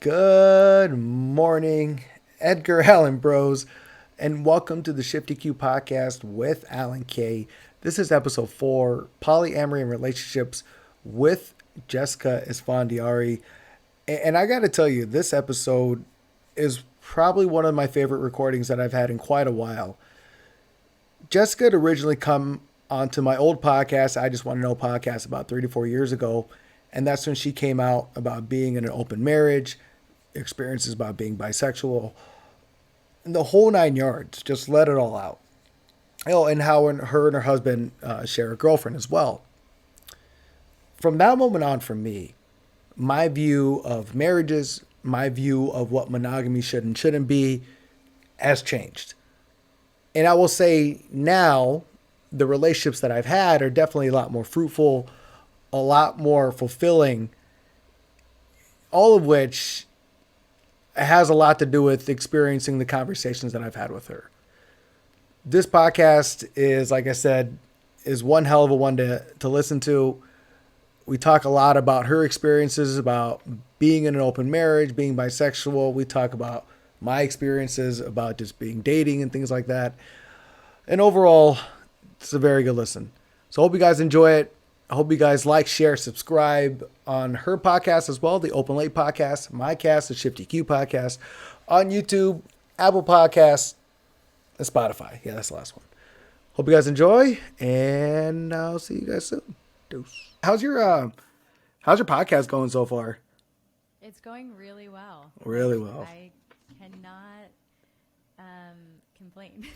Good morning, Edgar, Allan Bros, and welcome to the ShiftEQ.Podcast with Allan K. This is episode 4, Polyamory and Relationships with Jessica Esfandiary. And I got to tell you, this episode is probably one of my favorite recordings that I've had in quite a while. Jessica had originally come onto my old podcast, I Just Want to Know podcast, about 3 to 4 years ago. And that's when she came out about being in an open marriage, experiences about being bisexual, and the whole 9 yards. Just let it all out. Oh, and how her and her husband share a girlfriend as well. From that moment on, for me, my view of marriages, my view of what monogamy should and shouldn't be, has changed. And I will say now, the relationships that I've had are definitely a lot more fruitful, a lot more fulfilling, all of which has a lot to do with experiencing the conversations that I've had with her. This podcast is, like I said, is one hell of a one to listen to. We talk a lot about her experiences, about being in an open marriage, being bisexual. We talk about my experiences, about just being dating and things like that. And overall, it's a very good listen. So I hope you guys enjoy it. I hope you guys like, share, subscribe on her podcast as well, the Open Late Podcast, my cast, the ShiftEQ Podcast, on YouTube, Apple Podcasts, and Spotify. Yeah, that's the last one. Hope you guys enjoy, and I'll see you guys soon. Deuce. How's your podcast going so far? It's going really well. Really well. I cannot complain.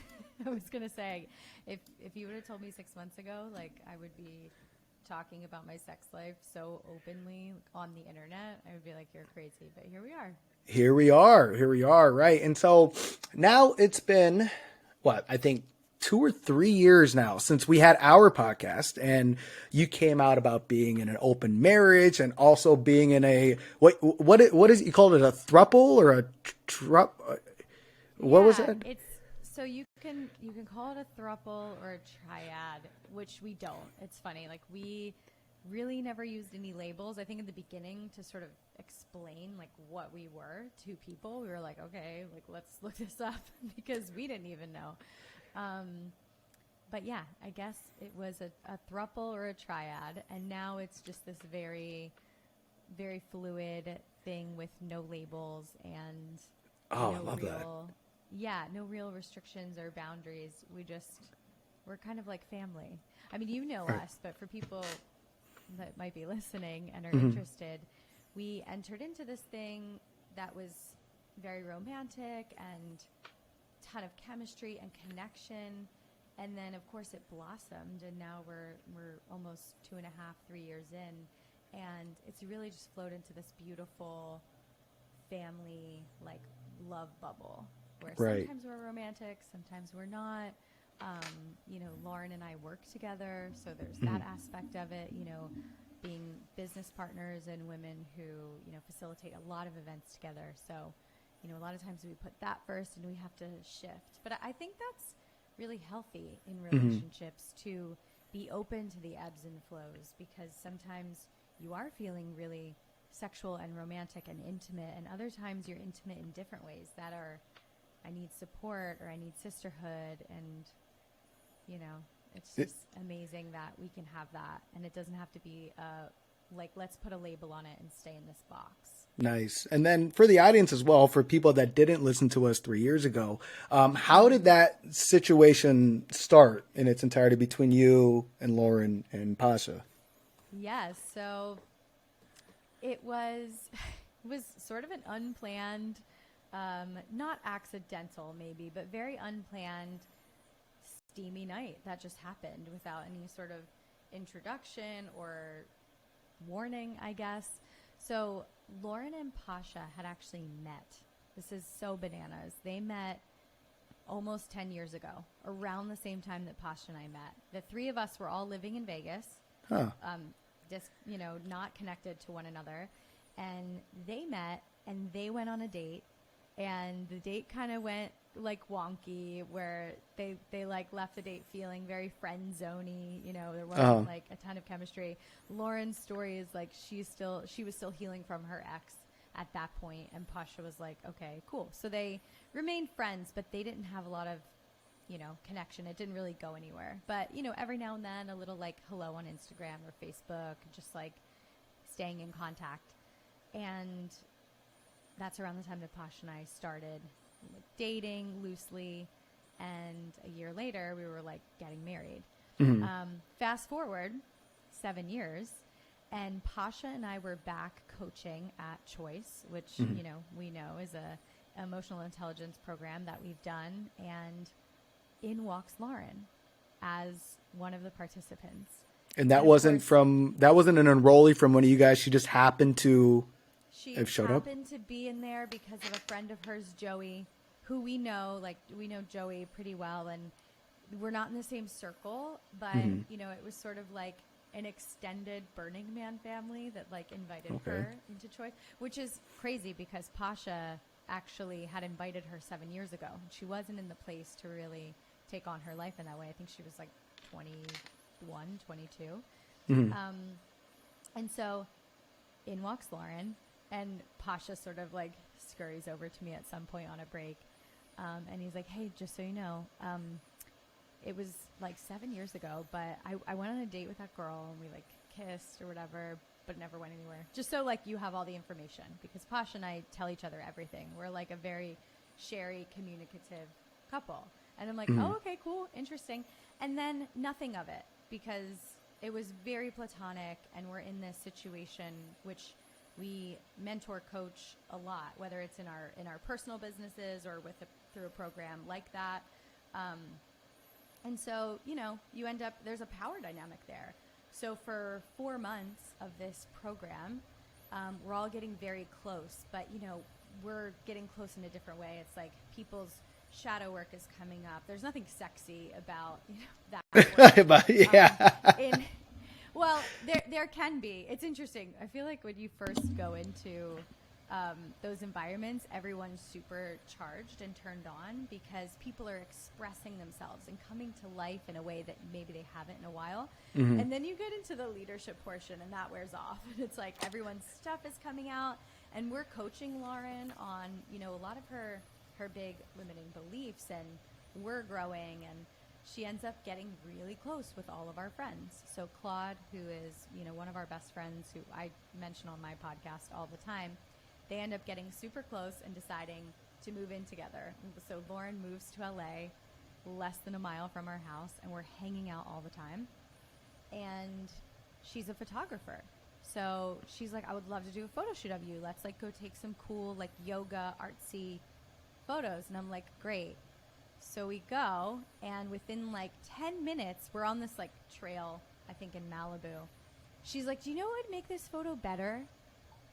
I was gonna say, if you would have told me 6 months ago, I would be talking about my sex life so openly on the internet, I would be like, you're crazy. But here we are. Here we are, right? And so now it's been, I think 2 or 3 years now since we had our podcast, and you came out about being in an open marriage and also being in a, what is it, you called it, a throuple or a what was it? So you can call it a throuple or a triad, which we don't. It's funny. We really never used any labels. I think in the beginning, to sort of explain what we were to people, we were like, okay, let's look this up because we didn't even know. But yeah, I guess it was a throuple or a triad, and now it's just this very, very fluid thing with no labels and I love that. Yeah, no real restrictions or boundaries. We're kind of like family. I mean, you know Right. us, but for people that might be listening and are Mm-hmm. interested, we entered into this thing that was very romantic and ton of chemistry and connection. And then, of course, it blossomed, and now we're almost 2.5, 3 years in, and it's really just flowed into this beautiful family love bubble where Right. sometimes we're romantic, sometimes we're not. Lauren and I work together, so there's that aspect of it, being business partners and women who, facilitate a lot of events together. So, a lot of times we put that first and we have to shift. But I think that's really healthy in relationships to be open to the ebbs and flows, because sometimes you are feeling really sexual and romantic and intimate, and other times you're intimate in different ways that are, I need support or I need sisterhood, and it's just amazing that we can have that, and it doesn't have to be let's put a label on it and stay in this box. Nice. And then for the audience as well, for people that didn't listen to us 3 years ago, how did that situation start in its entirety between you and Lauren and Pasha? Yes, so it was sort of an unplanned, not accidental maybe, but very unplanned, steamy night that just happened without any sort of introduction or warning, I guess. So Lauren and Pasha had actually met. This is so bananas. They met almost 10 years ago, around the same time that Pasha and I met. The three of us were all living in Vegas, not connected to one another. And they met, and they went on a date, and the date kind of went wonky, where they left the date feeling very friend zoney. There wasn't a ton of chemistry. Lauren's story is she was still healing from her ex at that point. And Pasha was like, okay, cool. So they remained friends, but they didn't have a lot of, connection. It didn't really go anywhere. But, every now and then a little like hello on Instagram or Facebook, just like staying in contact. And that's around the time that Pasha and I started dating loosely. And a year later, we were like getting married. Fast forward 7 years, and Pasha and I were back coaching at Choice, which, we know is a emotional intelligence program that we've done. And in walks Lauren as one of the participants. And that wasn't an enrollee from one of you guys. She just happened to have showed up. She happened to be in there because of a friend of hers, Joey, who we know Joey pretty well, and we're not in the same circle, but it was sort of like an extended Burning Man family that like invited her into Choice, which is crazy because Pasha actually had invited her 7 years ago. She wasn't in the place to really take on her life in that way. I think she was like 21, 22. And so in walks Lauren, and Pasha sort of like scurries over to me at some point on a break. And he's like, hey, just so you know, it was like 7 years ago, but I went on a date with that girl and we like kissed or whatever, but it never went anywhere. Just so like you have all the information, because Pasha and I tell each other everything. We're like a very sharey, communicative couple. And I'm like, oh, okay, cool, interesting. And then nothing of it, because it was very platonic, and we're in this situation which we mentor coach a lot, whether it's in our personal businesses or through a program like that. And so, you end up, there's a power dynamic there. So for 4 months of this program, we're all getting very close, but, we're getting close in a different way. It's like people's shadow work is coming up. There's nothing sexy about that. But, yeah. Well, there can be. It's interesting. I feel like when you first go into those environments, everyone's super charged and turned on because people are expressing themselves and coming to life in a way that maybe they haven't in a while. And then you get into the leadership portion, and that wears off. And it's like everyone's stuff is coming out, and we're coaching Lauren on, a lot of her big limiting beliefs, and we're growing, and she ends up getting really close with all of our friends. So Claude, who is, one of our best friends, who I mention on my podcast all the time, they end up getting super close and deciding to move in together. So Lauren moves to LA, less than a mile from our house, and we're hanging out all the time. And she's a photographer. So she's like, I would love to do a photo shoot of you. Let's like go take some cool like yoga artsy photos. And I'm like, great. So we go, and within like 10 minutes, we're on this like trail, I think in Malibu. She's like, do you know what would make this photo better?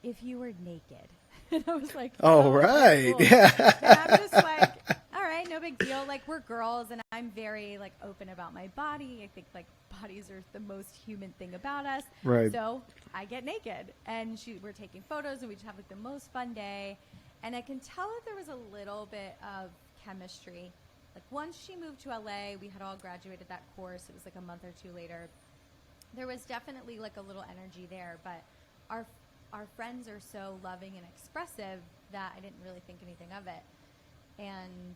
If you were naked. And I was like, oh, right. Cool. Yeah. And I'm just like, all right, no big deal. Like, we're girls, and I'm very like open about my body. I think like bodies are the most human thing about us. Right. So I get naked, and we're taking photos, and we just have like the most fun day. And I can tell that there was a little bit of chemistry. Like once she moved to LA, we had all graduated that course. It was like a month or two later. There was definitely like a little energy there, but our friends are so loving and expressive that I didn't really think anything of it. And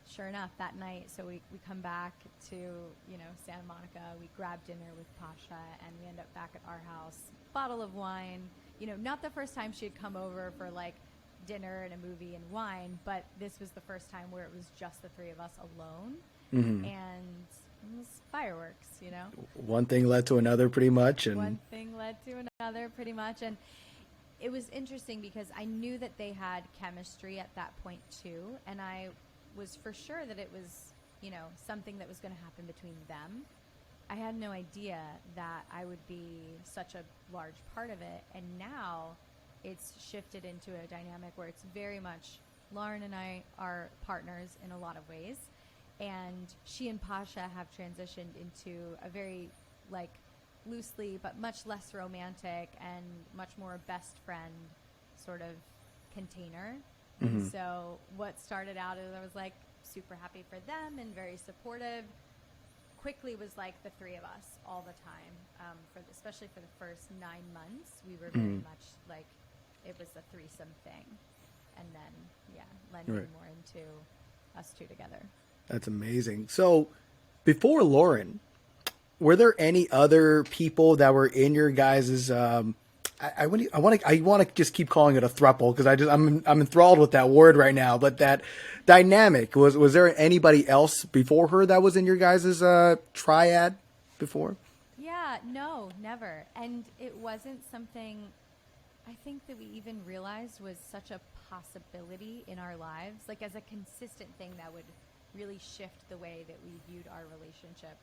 sure enough, that night, so we come back to, Santa Monica. We grab dinner with Pasha, and we end up back at our house. Bottle of wine. Not the first time she had come over for like dinner and a movie and wine, but this was the first time where it was just the three of us alone. And it was fireworks, One thing led to another pretty much. And one thing led to another pretty much. And it was interesting because I knew that they had chemistry at that point too, and I was for sure that it was, something that was going to happen between them. I had no idea that I would be such a large part of it, and now it's shifted into a dynamic where it's very much Lauren and I are partners in a lot of ways, and she and Pasha have transitioned into a very like loosely but much less romantic and much more best friend sort of container. And so what started out as I was like super happy for them and very supportive, quickly was like the three of us all the time. Especially for the first 9 months, we were very much like it was a threesome thing. And then, lending more into us two together. That's amazing. So before Lauren, were there any other people that were in your guys's, I want to just keep calling it a throuple because I'm enthralled with that word right now. But that dynamic, was there anybody else before her that was in your guys's triad before? Yeah, no, never. And it wasn't something I think that we even realized was such a possibility in our lives, like as a consistent thing that would really shift the way that we viewed our relationship.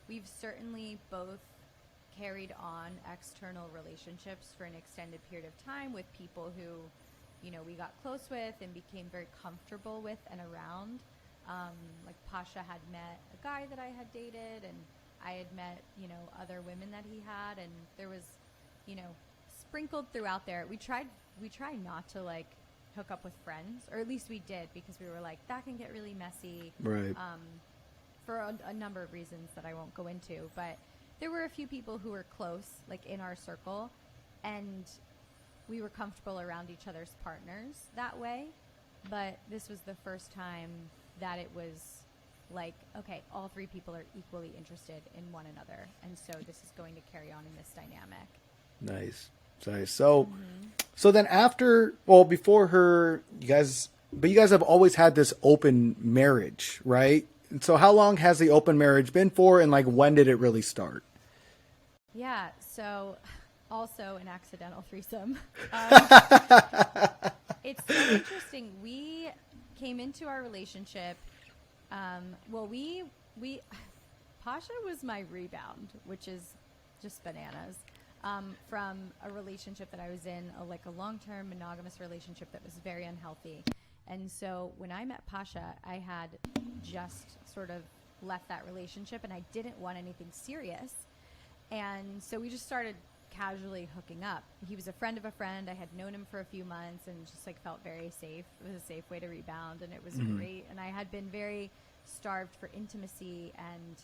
We've certainly both carried on external relationships for an extended period of time with people who, we got close with and became very comfortable with and around. Like Pasha had met a guy that I had dated, and I had met, other women that he had, and there was, sprinkled throughout there. We tried not to like hook up with friends, or at least we did, because we were like, that can get really messy. Right. For a number of reasons that I won't go into, but there were a few people who were close, like in our circle, and we were comfortable around each other's partners that way. But this was the first time that it was like, okay, all three people are equally interested in one another, and so this is going to carry on in this dynamic. Nice. So then before her, you guys have always had this open marriage, right? And so how long has the open marriage been for, and like when did it really start? Yeah, so also an accidental threesome. It's so interesting. We came into our relationship. Pasha was my rebound, which is just bananas. From a relationship that I was in, a long-term monogamous relationship that was very unhealthy. And so when I met Pasha, I had just sort of left that relationship, and I didn't want anything serious. And so we just started casually hooking up. He was a friend of a friend. I had known him for a few months and just like felt very safe. It was a safe way to rebound, and it was great. And I had been very starved for intimacy and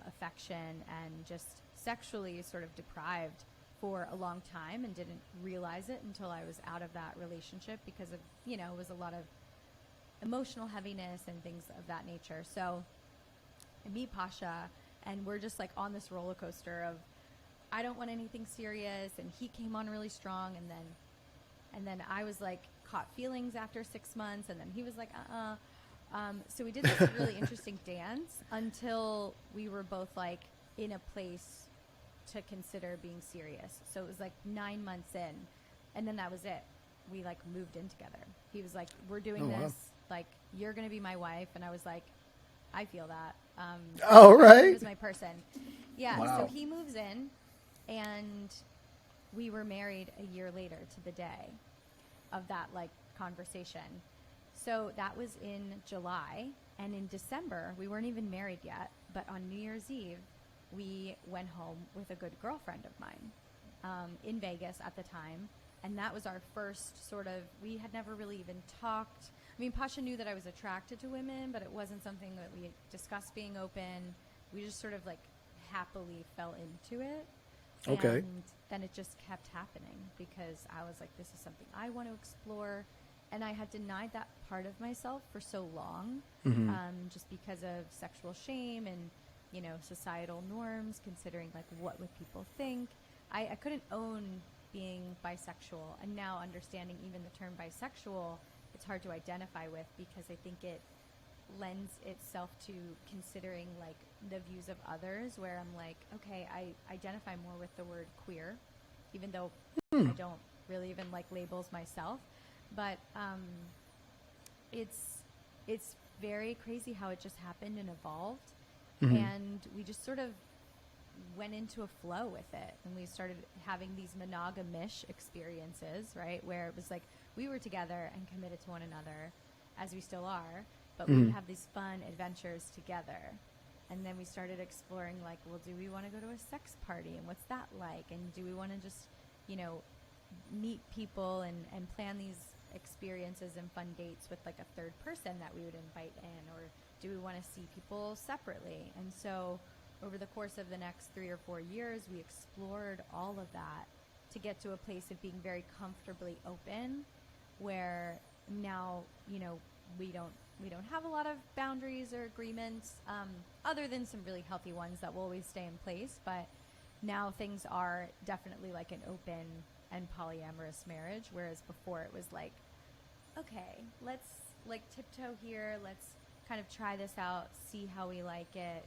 affection, and just sexually sort of deprived for a long time, and didn't realize it until I was out of that relationship because of, it was a lot of emotional heaviness and things of that nature. So I meet Pasha, and we're just like on this roller coaster of, I don't want anything serious, and he came on really strong, and then I was like caught feelings after 6 months, and then he was like, so we did this really interesting dance until we were both like in a place to consider being serious. So it was like 9 months in, and then that was it. We like moved in together. He was like, we're doing this. Wow. Like, you're going to be my wife. And I was like, I feel that. Right. He was my person. Yeah. Wow. So he moves in, and we were married a year later to the day of that like conversation. So that was in July, and in December, we weren't even married yet, but on New Year's Eve, we went home with a good girlfriend of mine in Vegas at the time. And that was our first sort of, we had never really even talked. I mean, Pasha knew that I was attracted to women, but it wasn't something that we discussed being open. We just sort of like happily fell into it. Okay. And then it just kept happening because I was like, this is something I want to explore. And I had denied that part of myself for so long, just because of sexual shame and, societal norms, considering like what would people think. I couldn't own being bisexual, and now understanding even the term bisexual, it's hard to identify with because I think it lends itself to considering like the views of others, where I'm like, okay, I identify more with the word queer, even though I don't really even like labels myself. But it's very crazy how it just happened and evolved. And we just sort of went into a flow with it, and we started having these monogamish experiences, right, where it was like we were together and committed to one another, as we still are, but we would have these fun adventures together. And then we started exploring like, well, do we want to go to a sex party, and what's that like, and do we want to just meet people and plan these experiences and fun dates with like a third person that we would invite in, or do we want to see people separately? And so over the course of the next 3 or 4 years, we explored all of that to get to a place of being very comfortably open, where now, we don't have a lot of boundaries or agreements, other than some really healthy ones that will always stay in place. But now things are definitely like an open and polyamorous marriage, whereas before it was like, okay, let's like tiptoe here, let's kind of try this out, see how we like it,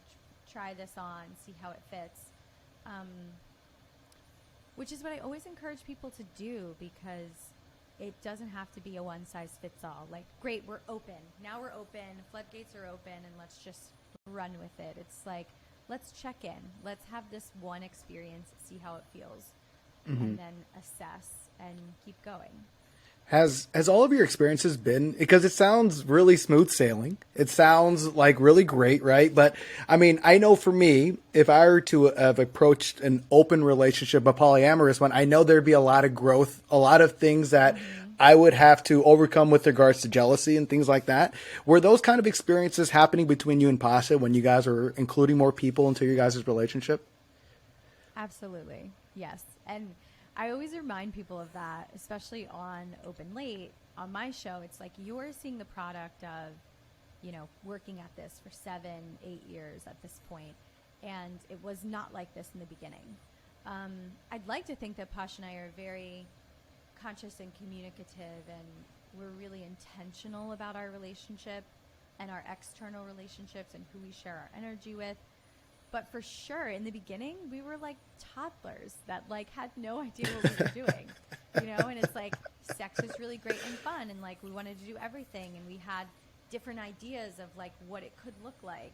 try this on, see how it fits, which is what I always encourage people to do, because it doesn't have to be a one-size-fits-all. Like, great, we're open. Now we're open. Floodgates are open, and let's just run with it. It's like, let's check in. Let's have this one experience, see how it feels, and then assess and keep going. Has all of your experiences been, because it sounds really smooth sailing. It sounds like really great, right? But I mean, I know for me, if I were to have approached an open relationship, a polyamorous one, I know there'd be a lot of growth, a lot of things that I would have to overcome with regards to jealousy and things like that. Were those kind of experiences happening between you and Pasha when you guys were including more people into your guys' relationship? Absolutely. Yes. And I always remind people of that, especially on Open Late. On my show, it's like you're seeing the product of, working at this for 7-8 years at this point. And it was not like this in the beginning. I'd like to think that Pasha and I are very conscious and communicative, and we're really intentional about our relationship and our external relationships and who we share our energy with. But for sure, in the beginning, we were like toddlers that like had no idea what we were doing, and it's like sex is really great and fun, and like we wanted to do everything, and we had different ideas of like what it could look like.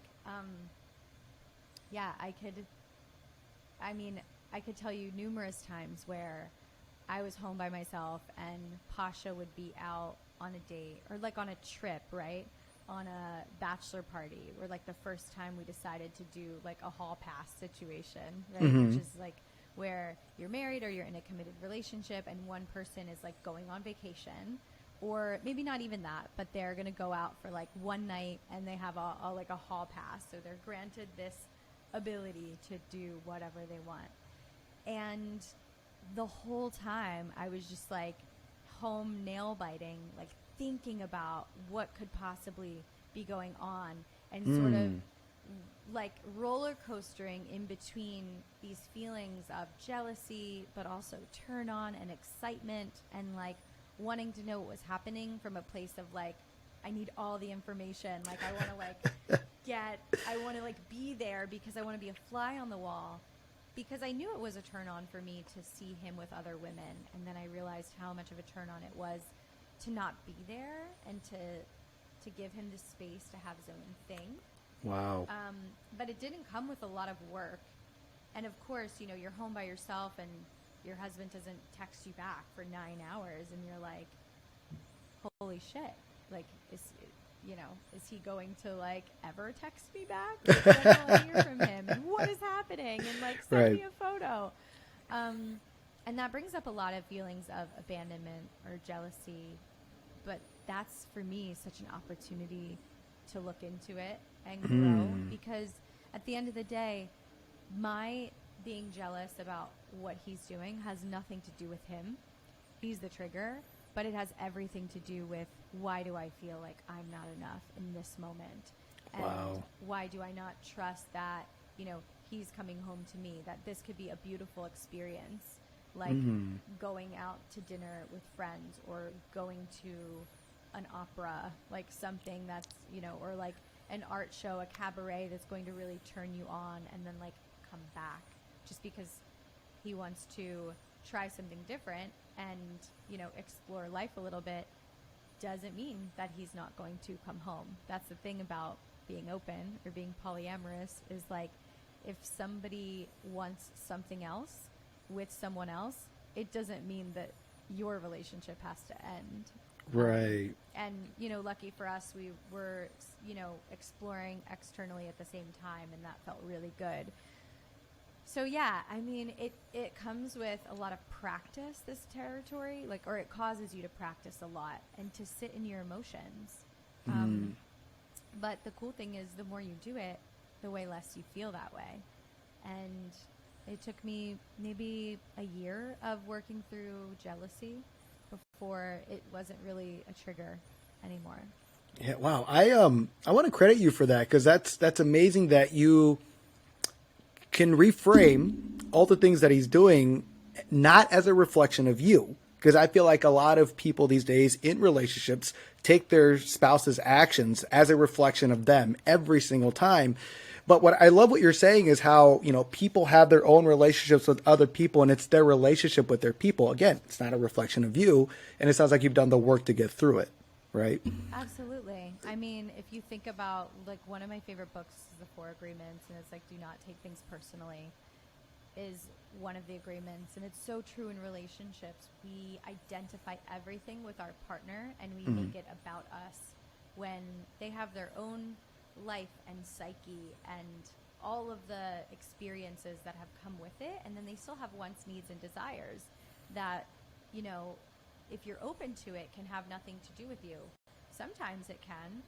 I could tell you numerous times where I was home by myself and Pasha would be out on a date or like on a trip, right? On a bachelor party, or like the first time we decided to do like a hall pass situation, right? Which is like where you're married or you're in a committed relationship and one person is like going on vacation, or maybe not even that, but they're going to go out for like one night and they have a like a hall pass. So they're granted this ability to do whatever they want. And the whole time I was just like home nail biting, like thinking about what could possibly be going on, and sort of like roller coastering in between these feelings of jealousy, but also turn on and excitement, and like wanting to know what was happening from a place of like, I need all the information. Like I want to like be there because I want to be a fly on the wall, because I knew it was a turn on for me to see him with other women. And then I realized how much of a turn on it was to not be there and to give him the space to have his own thing. Wow. But it didn't come with a lot of work. And of course, you're home by yourself and your husband doesn't text you back for 9 hours and you're like, holy shit. Like, is he going to like ever text me back? Like, when will I hear from him? And what is happening? And like, send me a photo. And that brings up a lot of feelings of abandonment or jealousy. But that's, for me, such an opportunity to look into it and grow. Because at the end of the day, my being jealous about what he's doing has nothing to do with him. He's the trigger. But it has everything to do with, why do I feel like I'm not enough in this moment? And why do I not trust that, he's coming home to me, that this could be a beautiful experience, like going out to dinner with friends or going to an opera, like something that's, or like an art show, a cabaret that's going to really turn you on, and then like come back just because he wants to try something different and, explore life a little bit, doesn't mean that he's not going to come home. That's the thing about being open or being polyamorous, is like, if somebody wants something else with someone else, it doesn't mean that your relationship has to end. Right. And, lucky for us, we were, exploring externally at the same time, and that felt really good. So yeah, I mean, it comes with a lot of practice, this territory, like, or it causes you to practice a lot and to sit in your emotions. But the cool thing is, the more you do it, the way less you feel that way. And It took me maybe a year of working through jealousy before it wasn't really a trigger anymore. Yeah, wow. I want to credit you for that, because that's amazing that you can reframe all the things that he's doing not as a reflection of you. Because I feel like a lot of people these days in relationships take their spouse's actions as a reflection of them every single time. But what I love what you're saying is how, people have their own relationships with other people, and it's their relationship with their people. Again, it's not a reflection of you. And it sounds like you've done the work to get through it, right? Absolutely. I mean, if you think about, like, one of my favorite books is The Four Agreements, and it's like, do not take things personally, is one of the agreements. And it's so true in relationships. We identify everything with our partner, and we make it about us, when they have their own life and psyche and all of the experiences that have come with it. And then they still have wants, needs, and desires that, if you're open to it, can have nothing to do with you. Sometimes it can,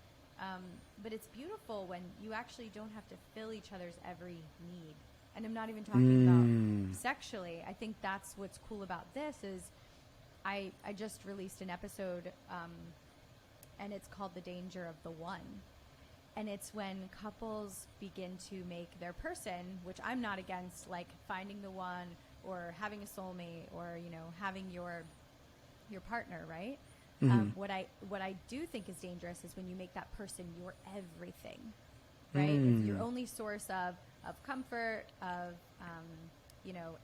but it's beautiful when you actually don't have to fill each other's every need. And I'm not even talking about sexually. I think that's what's cool about this is I just released an episode, and it's called The Danger of the One. And it's when couples begin to make their person, which I'm not against, like finding the one or having a soulmate or, having your partner, right? What I do think is dangerous is when you make that person your everything, right? It's your only source of comfort, of,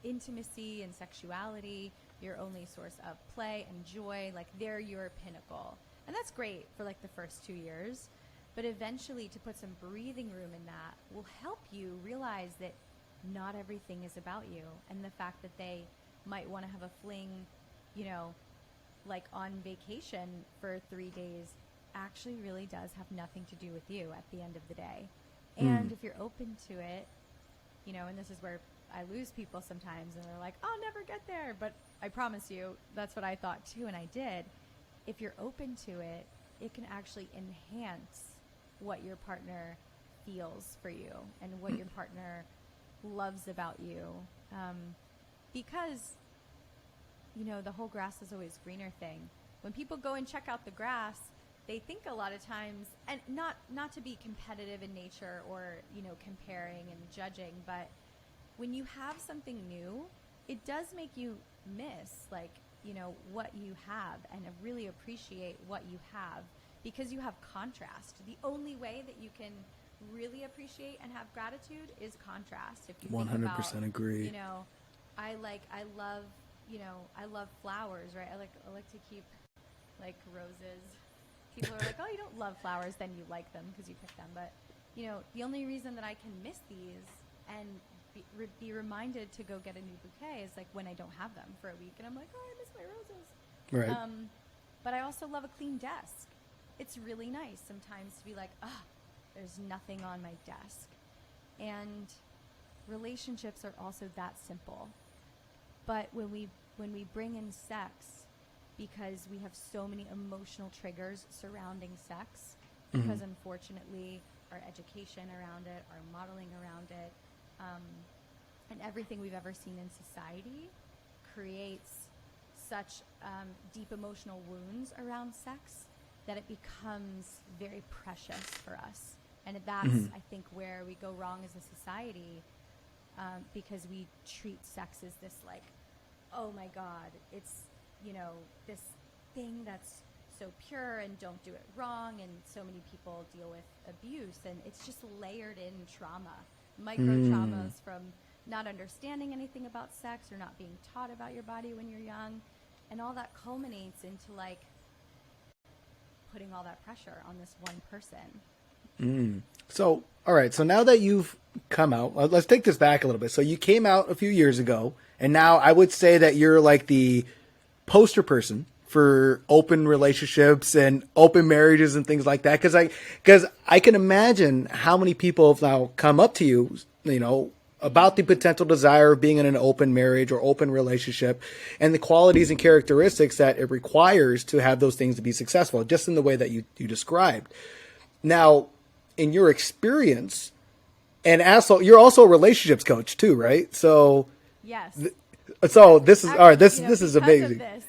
intimacy and sexuality, your only source of play and joy. Like, they're your pinnacle. And that's great for like the first 2 years. But eventually, to put some breathing room in that will help you realize that not everything is about you. And the fact that they might want to have a fling, like on vacation for 3 days, actually really does have nothing to do with you at the end of the day. And if you're open to it, and this is where I lose people sometimes, and they're like, I'll never get there. But I promise you, that's what I thought too, and I did. If you're open to it, it can actually enhance what your partner feels for you and what your partner loves about you. Because, the whole grass is always greener thing. When people go and check out the grass, they think a lot of times, and not to be competitive in nature or, comparing and judging, but when you have something new, it does make you miss, like, what you have and really appreciate what you have. Because you have contrast. The only way that you can really appreciate and have gratitude is contrast. If you 100% think about, agree. I love flowers, right? I like to keep like roses. People are like, oh, you don't love flowers, then you like them because you pick them. But the only reason that I can miss these and be reminded to go get a new bouquet is like when I don't have them for a week, and I'm like, oh, I miss my roses. Right. But I also love a clean desk. It's really nice sometimes to be like, there's nothing on my desk. And relationships are also that simple. But when we bring in sex, because we have so many emotional triggers surrounding sex, because unfortunately our education around it, our modeling around it, and everything we've ever seen in society creates such deep emotional wounds around sex that it becomes very precious for us. And that's, I think, where we go wrong as a society, because we treat sex as this like, oh my God, it's, this thing that's so pure and don't do it wrong. And so many people deal with abuse, and it's just layered in trauma, micro traumas from not understanding anything about sex or not being taught about your body when you're young. And all that culminates into like putting all that pressure on this one person. So, all right. So now that you've come out, let's take this back a little bit. So you came out a few years ago, and now I would say that you're like the poster person for open relationships and open marriages and things like that. Because I can imagine how many people have now come up to you, about the potential desire of being in an open marriage or open relationship and the qualities and characteristics that it requires to have those things to be successful, just in the way that you described. Now, in your experience, And also, you're also a relationships coach too, right? So, Yes. so this is Actually, all right. This you know, this is because amazing. of this,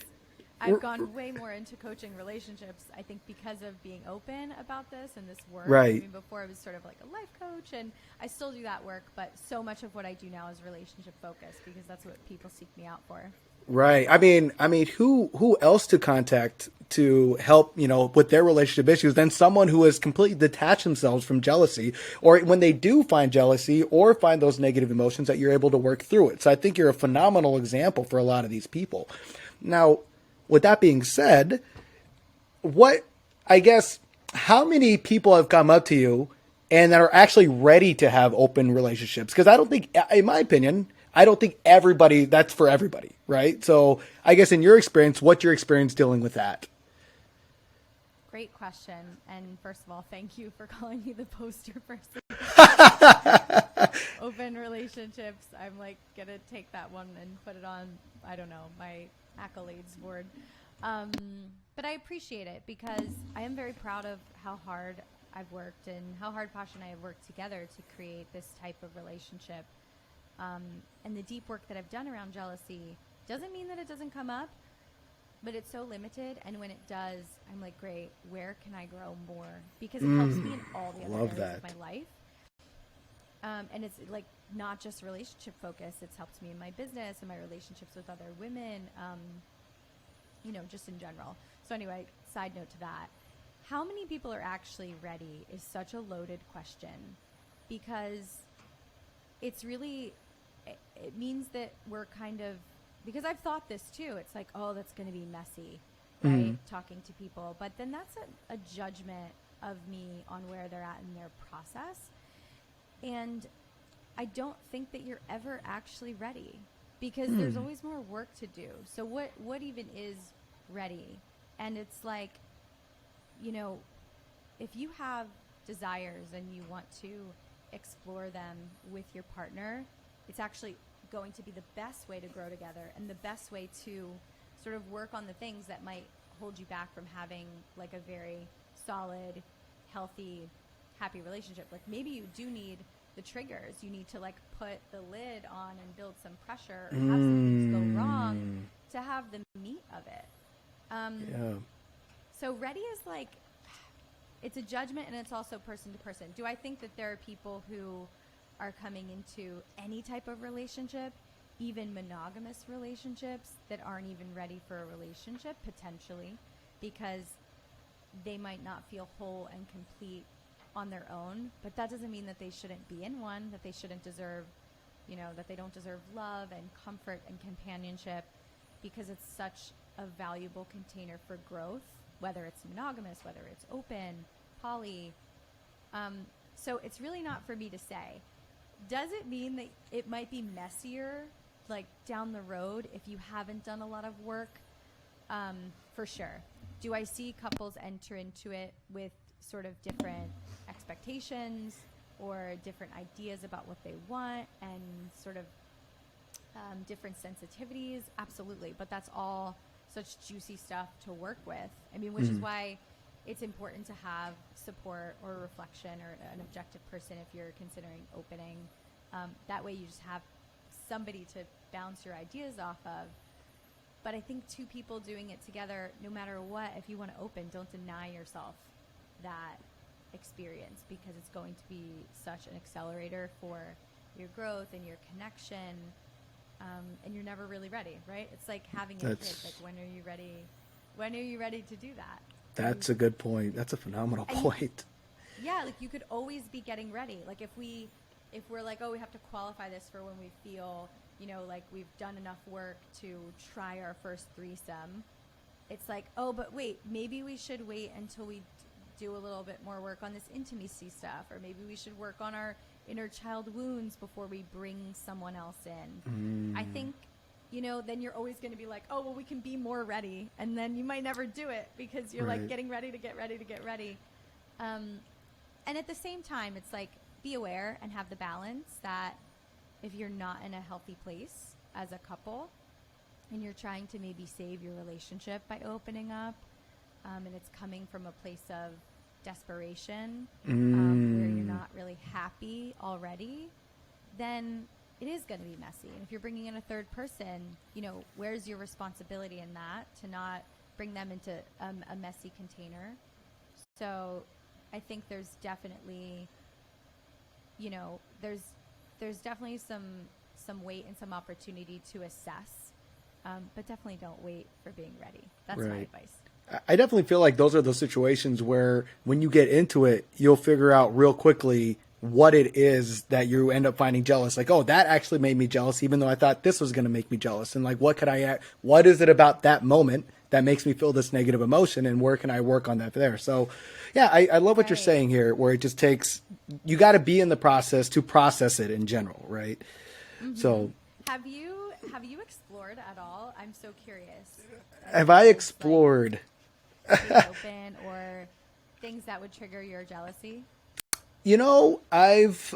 I've gone way more into coaching relationships, I think, because of being open about this and this work. Right. I mean, before I was sort of like a life coach, and I still do that work, but so much of what I do now is relationship focused because that's what people seek me out for. Right. I mean, who else to contact to help, you know, with their relationship issues than someone who has completely detached themselves from jealousy, or when they do find jealousy or find those negative emotions, that you're able to work through it. So I think you're a phenomenal example for a lot of these people. Now, with that being said, what, I guess, how many people have come up to you and that are actually ready to have open relationships? Because I don't think, in my opinion, I don't think everybody, that's for everybody, right? So I guess in your experience, what's your experience dealing with that? Great question. And first of all, thank you for calling me the poster person. Open relationships. I'm like going to take that one and put it on, I don't know, my accolades board. But I appreciate it because I am very proud of how hard I've worked and how hard Pasha and I have worked together to create this type of relationship. And the deep work that I've done around jealousy doesn't mean that it doesn't come up, but it's so limited. And when it does, I'm like, great, where can I grow more? Because it helps me in all the other areas of my life. And it's like not just relationship focused. It's helped me in my business and my relationships with other women, you know, just in general. So anyway, side note to that. How many people are actually ready is such a loaded question because it's really, it means that we're kind of, because I've thought this too. It's like, oh, that's going to be messy, right? Talking to people. But then that's a judgment of me on where they're at in their process. And I don't think that you're ever actually ready because there's always more work to do. So what even is ready? And it's like, you know, if you have desires and you want to explore them with your partner, it's actually going to be the best way to grow together and the best way to sort of work on the things that might hold you back from having like a very solid, healthy, happy relationship. Like maybe you do need the triggers. You need to like put the lid on and build some pressure or have some things go wrong to have the meat of it. So ready is like, it's a judgment and it's also person to person. Do I think that there are people who are coming into any type of relationship, even monogamous relationships, that aren't even ready for a relationship, potentially, because they might not feel whole and complete on their own, but that doesn't mean that they shouldn't be in one, that they shouldn't deserve, you know, that they don't deserve love and comfort and companionship, because it's such a valuable container for growth, whether it's monogamous, whether it's open, poly. So it's really not for me to say. Does it mean that it might be messier, like down the road, if you haven't done a lot of work? For sure. Do I see couples enter into it with sort of different expectations or different ideas about what they want and sort of different sensitivities? Absolutely. But that's all such juicy stuff to work with. I mean, which is why it's important to have support or reflection or an objective person if you're considering opening. That way you just have somebody to bounce your ideas off of. But I think two people doing it together, no matter what, if you want to open, don't deny yourself that experience, because it's going to be such an accelerator for your growth and your connection. And you're never really ready, right? It's like having a kid. Like, when are you ready? When are you ready to do that? That's a good point. That's a phenomenal point. Yeah, like you could always be getting ready. Like if we're like, oh, we have to qualify this for when we feel, you know, like we've done enough work to try our first threesome. It's like, oh, but wait, maybe we should wait until we do a little bit more work on this intimacy stuff, or maybe we should work on our inner child wounds before we bring someone else in. I think, you know, then you're always going to be like, oh, well, we can be more ready. And then you might never do it because you're like getting ready to get ready to get ready. And at the same time, it's like, be aware and have the balance that if you're not in a healthy place as a couple and you're trying to maybe save your relationship by opening up, and it's coming from a place of desperation, where you're not really happy already, then it is going to be messy. And if you're bringing in a third person, where's your responsibility in that to not bring them into a messy container? So I think there's definitely, there's definitely some weight and some opportunity to assess, but definitely don't wait for being ready. That's my advice. I definitely feel like those are those situations where when you get into it, you'll figure out real quickly what it is that you end up finding jealous. Like, oh, that actually made me jealous, even though I thought this was going to make me jealous. And like, what is it about that moment that makes me feel this negative emotion, and where can I work on that there? So yeah, I love what you're saying here, where it just takes, you got to be in the process to process it in general. Right. Mm-hmm. So have you explored at all? I'm so curious. Have I explored? Like, open or things that would trigger your jealousy? I've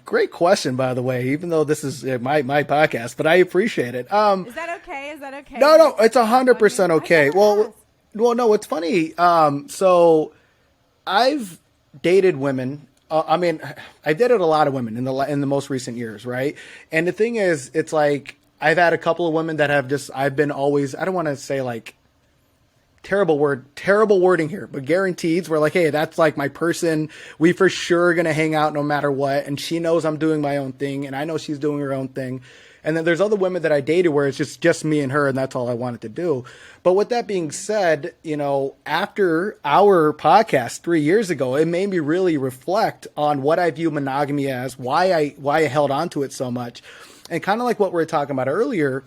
great question, by the way, even though this is my podcast, but I appreciate it. Is that okay? No, it's 100% okay. Well, no, it's funny. So I've dated women. I've dated a lot of women in the most recent years, right? And the thing is, it's like I've had a couple of women that I've been always, I don't want to say like terrible wording here, but guaranteed, we're like, hey, that's like my person. We for sure are going to hang out no matter what. And she knows I'm doing my own thing, and I know she's doing her own thing. And then there's other women that I dated where it's just me and her, and that's all I wanted to do. But with that being said, after our podcast 3 years ago, it made me really reflect on what I view monogamy as, why I held on to it so much. And kind of like what we were talking about earlier,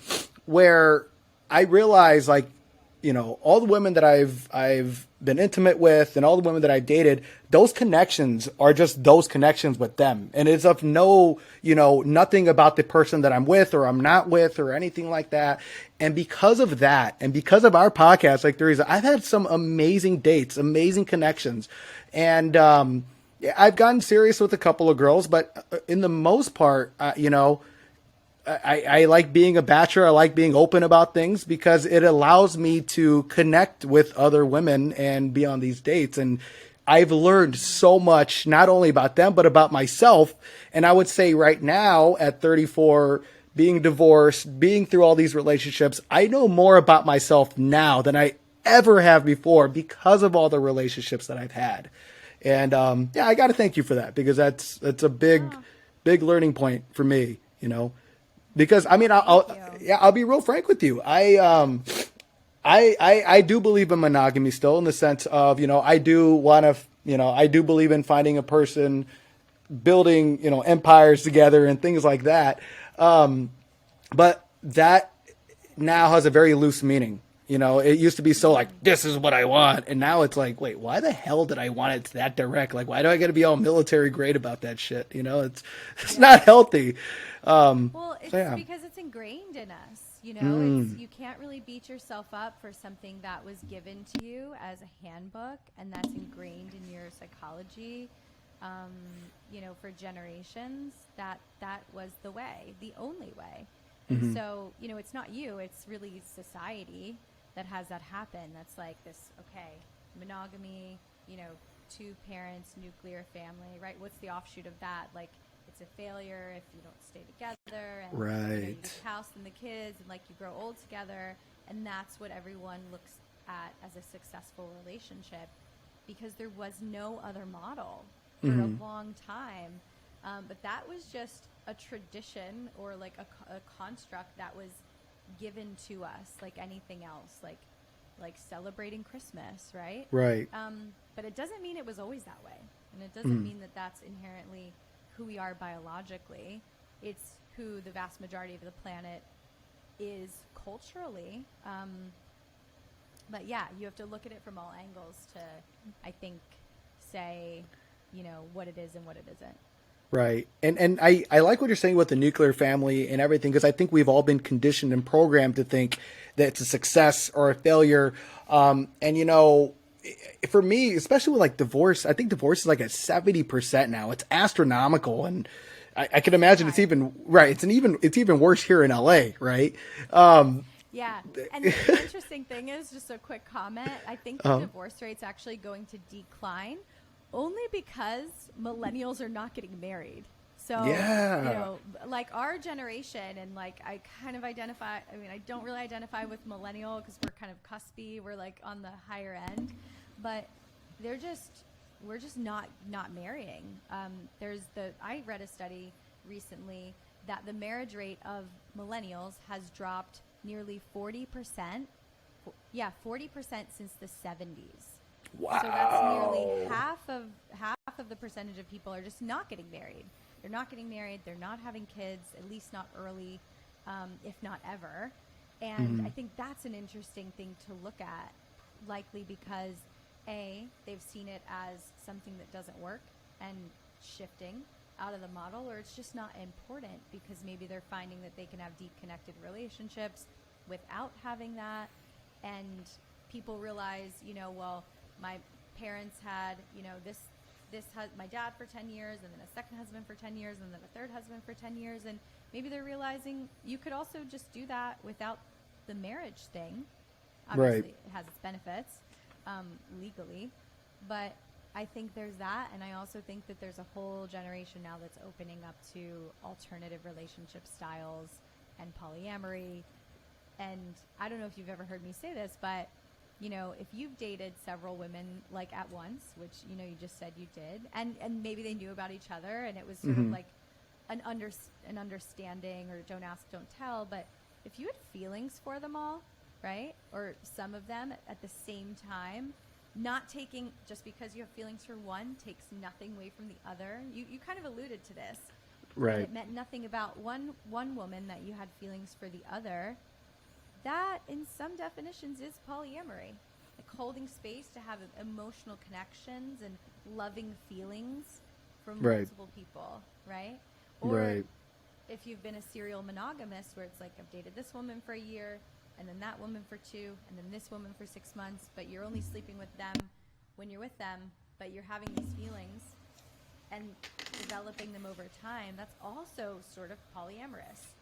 where I realized, like, all the women that I've been intimate with and all the women that I've dated, those connections are just those connections with them. And it's of no, nothing about the person that I'm with or I'm not with or anything like that. And because of that, and because of our podcast, like Teresa, I've had some amazing dates, amazing connections. And, I've gotten serious with a couple of girls, but in the most part, I like being a bachelor. I like being open about things because it allows me to connect with other women and be on these dates. And I've learned so much, not only about them, but about myself. And I would say right now at 34, being divorced, being through all these relationships, I know more about myself now than I ever have before because of all the relationships that I've had. And, I got to thank you for that, because that's a big learning point for me, Because I'll be real frank with you. I do believe in monogamy still, in the sense of, I do want to, I do believe in finding a person, building, empires together and things like that. But that now has a very loose meaning. It used to be so like, this is what I want. And now it's like, wait, why the hell did I want it that direct? Like, why do I got to be all military grade about that shit? It's not healthy. Well, it's because it's ingrained in us. You can't really beat yourself up for something that was given to you as a handbook, and that's ingrained in your psychology. For generations, that was the way, the only way. And so, it's not you, it's really society that has that happen. That's like this, monogamy, 2 parents, nuclear family, right? What's the offshoot of that? Like, it's a failure if you don't stay together, and you get the house and the kids, and like you grow old together, and that's what everyone looks at as a successful relationship, because there was no other model for a long time. But that was just a tradition, or like a construct that was given to us, like anything else, like celebrating Christmas, right? Right. But it doesn't mean it was always that way, and it doesn't mean that that's inherently who we are biologically. It's who the vast majority of the planet is culturally. But yeah, you have to look at it from all angles to, I think, say, what it is and what it isn't. Right. And I like what you're saying with the nuclear family and everything, because I think we've all been conditioned and programmed to think that it's a success or a failure. For me, especially with like divorce, I think divorce is like at 70% now. It's astronomical. And I can imagine it's even it's even worse here in LA. Right. Yeah. And the interesting thing is, just a quick comment, I think the divorce rate's actually going to decline only because millennials are not getting married. So, Yeah. like our generation, and like I kind of identify, I mean, I don't really identify with millennial because we're kind of cuspy. We're like on the higher end, but we're just not marrying. I read a study recently that the marriage rate of millennials has dropped nearly 40%. Yeah, 40% since the 70s. Wow. So that's nearly half of the percentage of people are just not getting married. They're not getting married. They're not having kids, at least not early, if not ever. And I think that's an interesting thing to look at, likely because they've seen it as something that doesn't work and shifting out of the model, or it's just not important because maybe they're finding that they can have deep connected relationships without having that. And people realize, well, my parents had, my dad for 10 years, and then a second husband for 10 years, and then a third husband for 10 years. And maybe they're realizing you could also just do that without the marriage thing. Obviously, Right. it has its benefits legally. But I think there's that. And I also think that there's a whole generation now that's opening up to alternative relationship styles and polyamory. And I don't know if you've ever heard me say this, but if you've dated several women like at once, which, you just said you did, and maybe they knew about each other and it was sort of like an understanding, or don't ask, don't tell. But if you had feelings for them all, right, or some of them at the same time, not taking, just because you have feelings for one takes nothing away from the other. You kind of alluded to this. Right. And it meant nothing about one woman that you had feelings for the other. That, in some definitions, is polyamory. Like holding space to have emotional connections and loving feelings from multiple people, right? Or if you've been a serial monogamist, where it's like, I've dated this woman for a year, and then that woman for 2, and then this woman for 6 months, but you're only sleeping with them when you're with them, but you're having these feelings and developing them over time, that's also sort of polyamorous.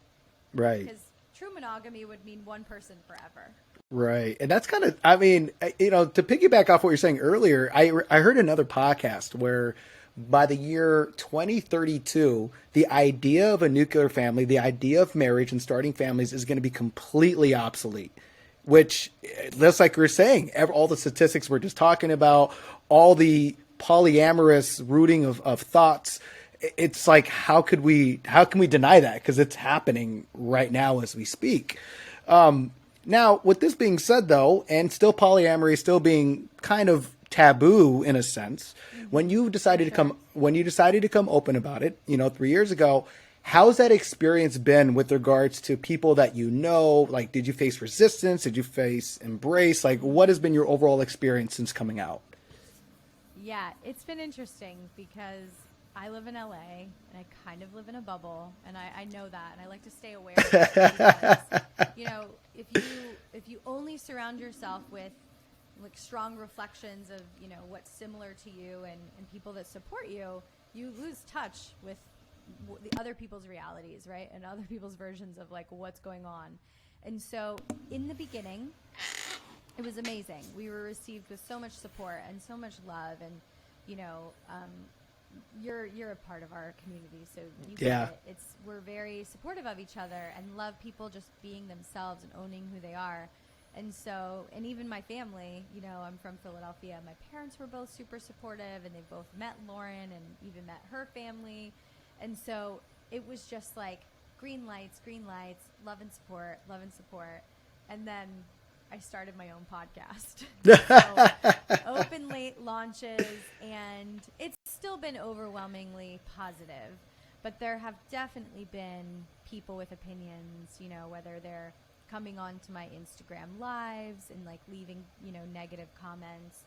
Right. Because true monogamy would mean one person forever. Right. And that's kind of, I mean, to piggyback off what you're saying earlier, I heard another podcast where by the year 2032, the idea of a nuclear family, the idea of marriage and starting families is going to be completely obsolete, which, just like we were saying, all the statistics we're just talking about, all the polyamorous rooting of thoughts, it's like, how can we deny that? Because it's happening right now as we speak. Now, with this being said, though, and still polyamory still being kind of taboo in a sense, when you decided to come open about it, 3 years ago, how's that experience been with regards to people that you know? Like, did you face resistance? Did you face embrace? Like, what has been your overall experience since coming out? Yeah, it's been interesting because I live in LA and I kind of live in a bubble, and I know that, and I like to stay aware of it because, if you only surround yourself with like strong reflections of, what's similar to you and people that support you, you lose touch with the other people's realities, right? And other people's versions of like what's going on. And so in the beginning, it was amazing. We were received with so much support and so much love, and you're a part of our community, so you get it. We're very supportive of each other and love people just being themselves and owning who they are. And so, and even my family, I'm from Philadelphia. My parents were both super supportive, and they both met Lauren and even met her family. And so it was just like green lights, love and support. And then I started my own podcast. So, open late launches, and it's still been overwhelmingly positive. But there have definitely been people with opinions, whether they're coming on to my Instagram lives and like leaving, negative comments.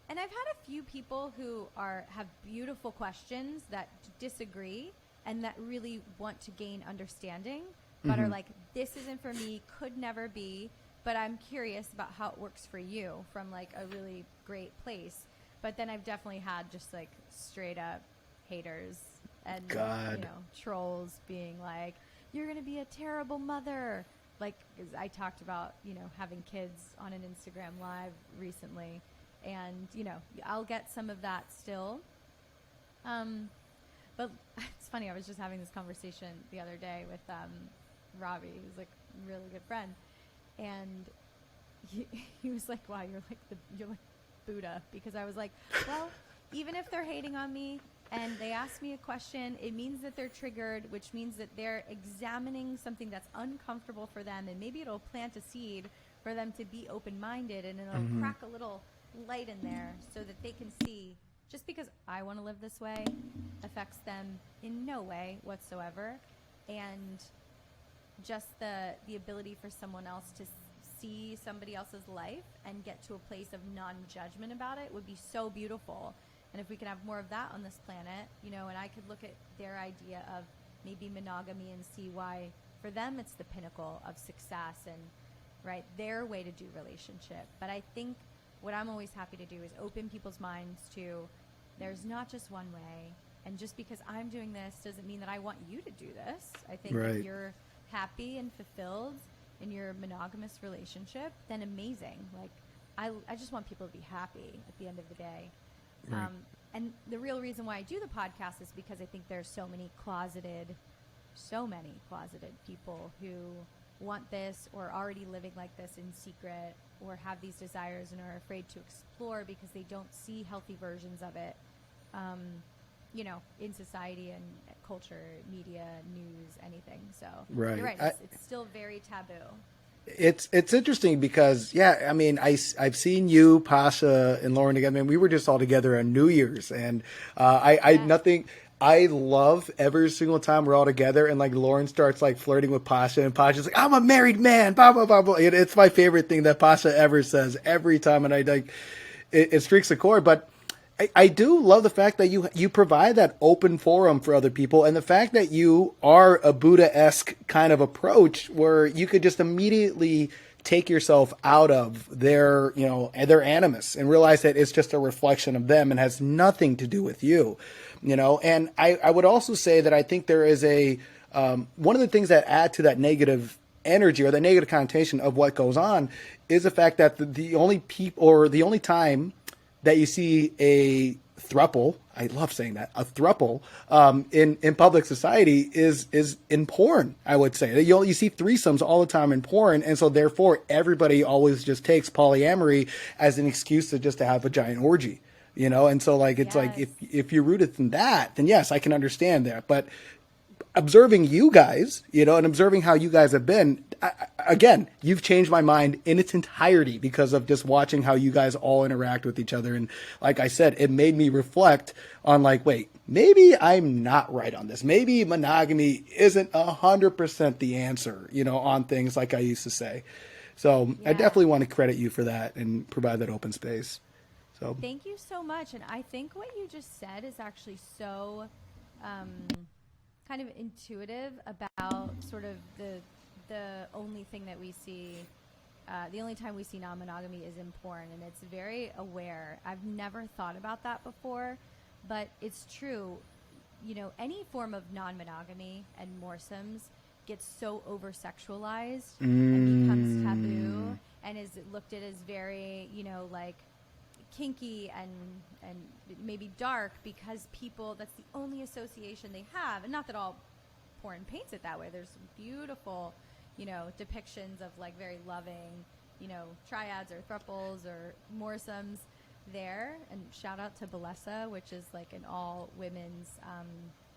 And I've had a few people who have beautiful questions that disagree and that really want to gain understanding, but are like, this isn't for me, could never be, but I'm curious about how it works for you, from like a really great place. But then I've definitely had just like straight up haters and trolls being like, you're going to be a terrible mother. Like, 'cause I talked about, having kids on an Instagram live recently, And, I'll get some of that still. But it's funny, I was just having this conversation the other day with Robbie, who's like a really good friend. And he was like, wow, you're like Buddha. Because I was like, well, even if they're hating on me and they ask me a question, it means that they're triggered, which means that they're examining something that's uncomfortable for them. And maybe it'll plant a seed for them to be open-minded, and it'll crack a little light in there so that they can see, just because I want to live this way affects them in no way whatsoever. And just the ability for someone else to see somebody else's life and get to a place of non-judgment about it would be so beautiful. And if we could have more of that on this planet, and I could look at their idea of maybe monogamy and see why for them it's the pinnacle of success and their way to do relationship. But I think what I'm always happy to do is open people's minds to there's not just one way. And just because I'm doing this doesn't mean that I want you to do this. I think if you're happy and fulfilled in your monogamous relationship, then amazing. I just want people to be happy at the end of the day. Right. And the real reason why I do the podcast is because I think there's so many closeted people who want this or already living like this in secret or have these desires and are afraid to explore because they don't see healthy versions of it, in society and culture, media, news, anything. So you're right. It's still very taboo. It's interesting because, I've seen you, Pasha, and Lauren together. We were just all together on New Year's, and I love every single time we're all together and Lauren starts flirting with Pasha, and Pasha's like, I'm a married man, blah, blah, blah, blah. It's my favorite thing that Pasha ever says every time. And it streaks a chord, but I do love the fact that you provide that open forum for other people, and the fact that you are a Buddha-esque kind of approach where you could just immediately take yourself out of their animus and realize that it's just a reflection of them and has nothing to do with you, And I would also say that I think there is one of the things that add to that negative energy or the negative connotation of what goes on is the fact that the only time that you see a throuple, I love saying that, a throuple in public society is in porn, I would say. You see threesomes all the time in porn, and so therefore everybody always just takes polyamory as an excuse to have a giant orgy, And so it's if you're rooted in that, then yes, I can understand that. But observing you guys, and observing how you guys have been, again, you've changed my mind in its entirety because of just watching how you guys all interact with each other. And like I said, it made me reflect on wait, maybe I'm not right on this. Maybe monogamy isn't 100% the answer, on things like I used to say. So I definitely want to credit you for that and provide that open space. So thank you so much. And I think what you just said is actually so kind of intuitive about sort of the only thing that we see, the only time we see non-monogamy is in porn, and it's very aware. I've never thought about that before, but it's true. Any form of non-monogamy and moresomes gets so over-sexualized and becomes taboo and is looked at as very, kinky and maybe dark because people, that's the only association they have. And not that all porn paints it that way. There's some beautiful, depictions of very loving, triads or thruples or moresomes there. And shout out to Balesa, which is an all women's,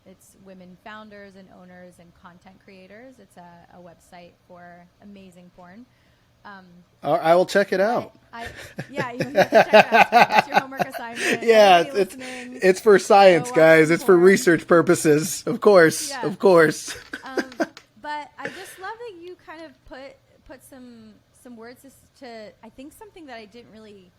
it's women founders and owners and content creators. It's a website for amazing porn. I will check it out. You have to check it out. That's your homework assignment. Yeah, it's for science, guys. It's for research purposes, of course, of course. But I just love that you kind of put some words to I think something that I didn't really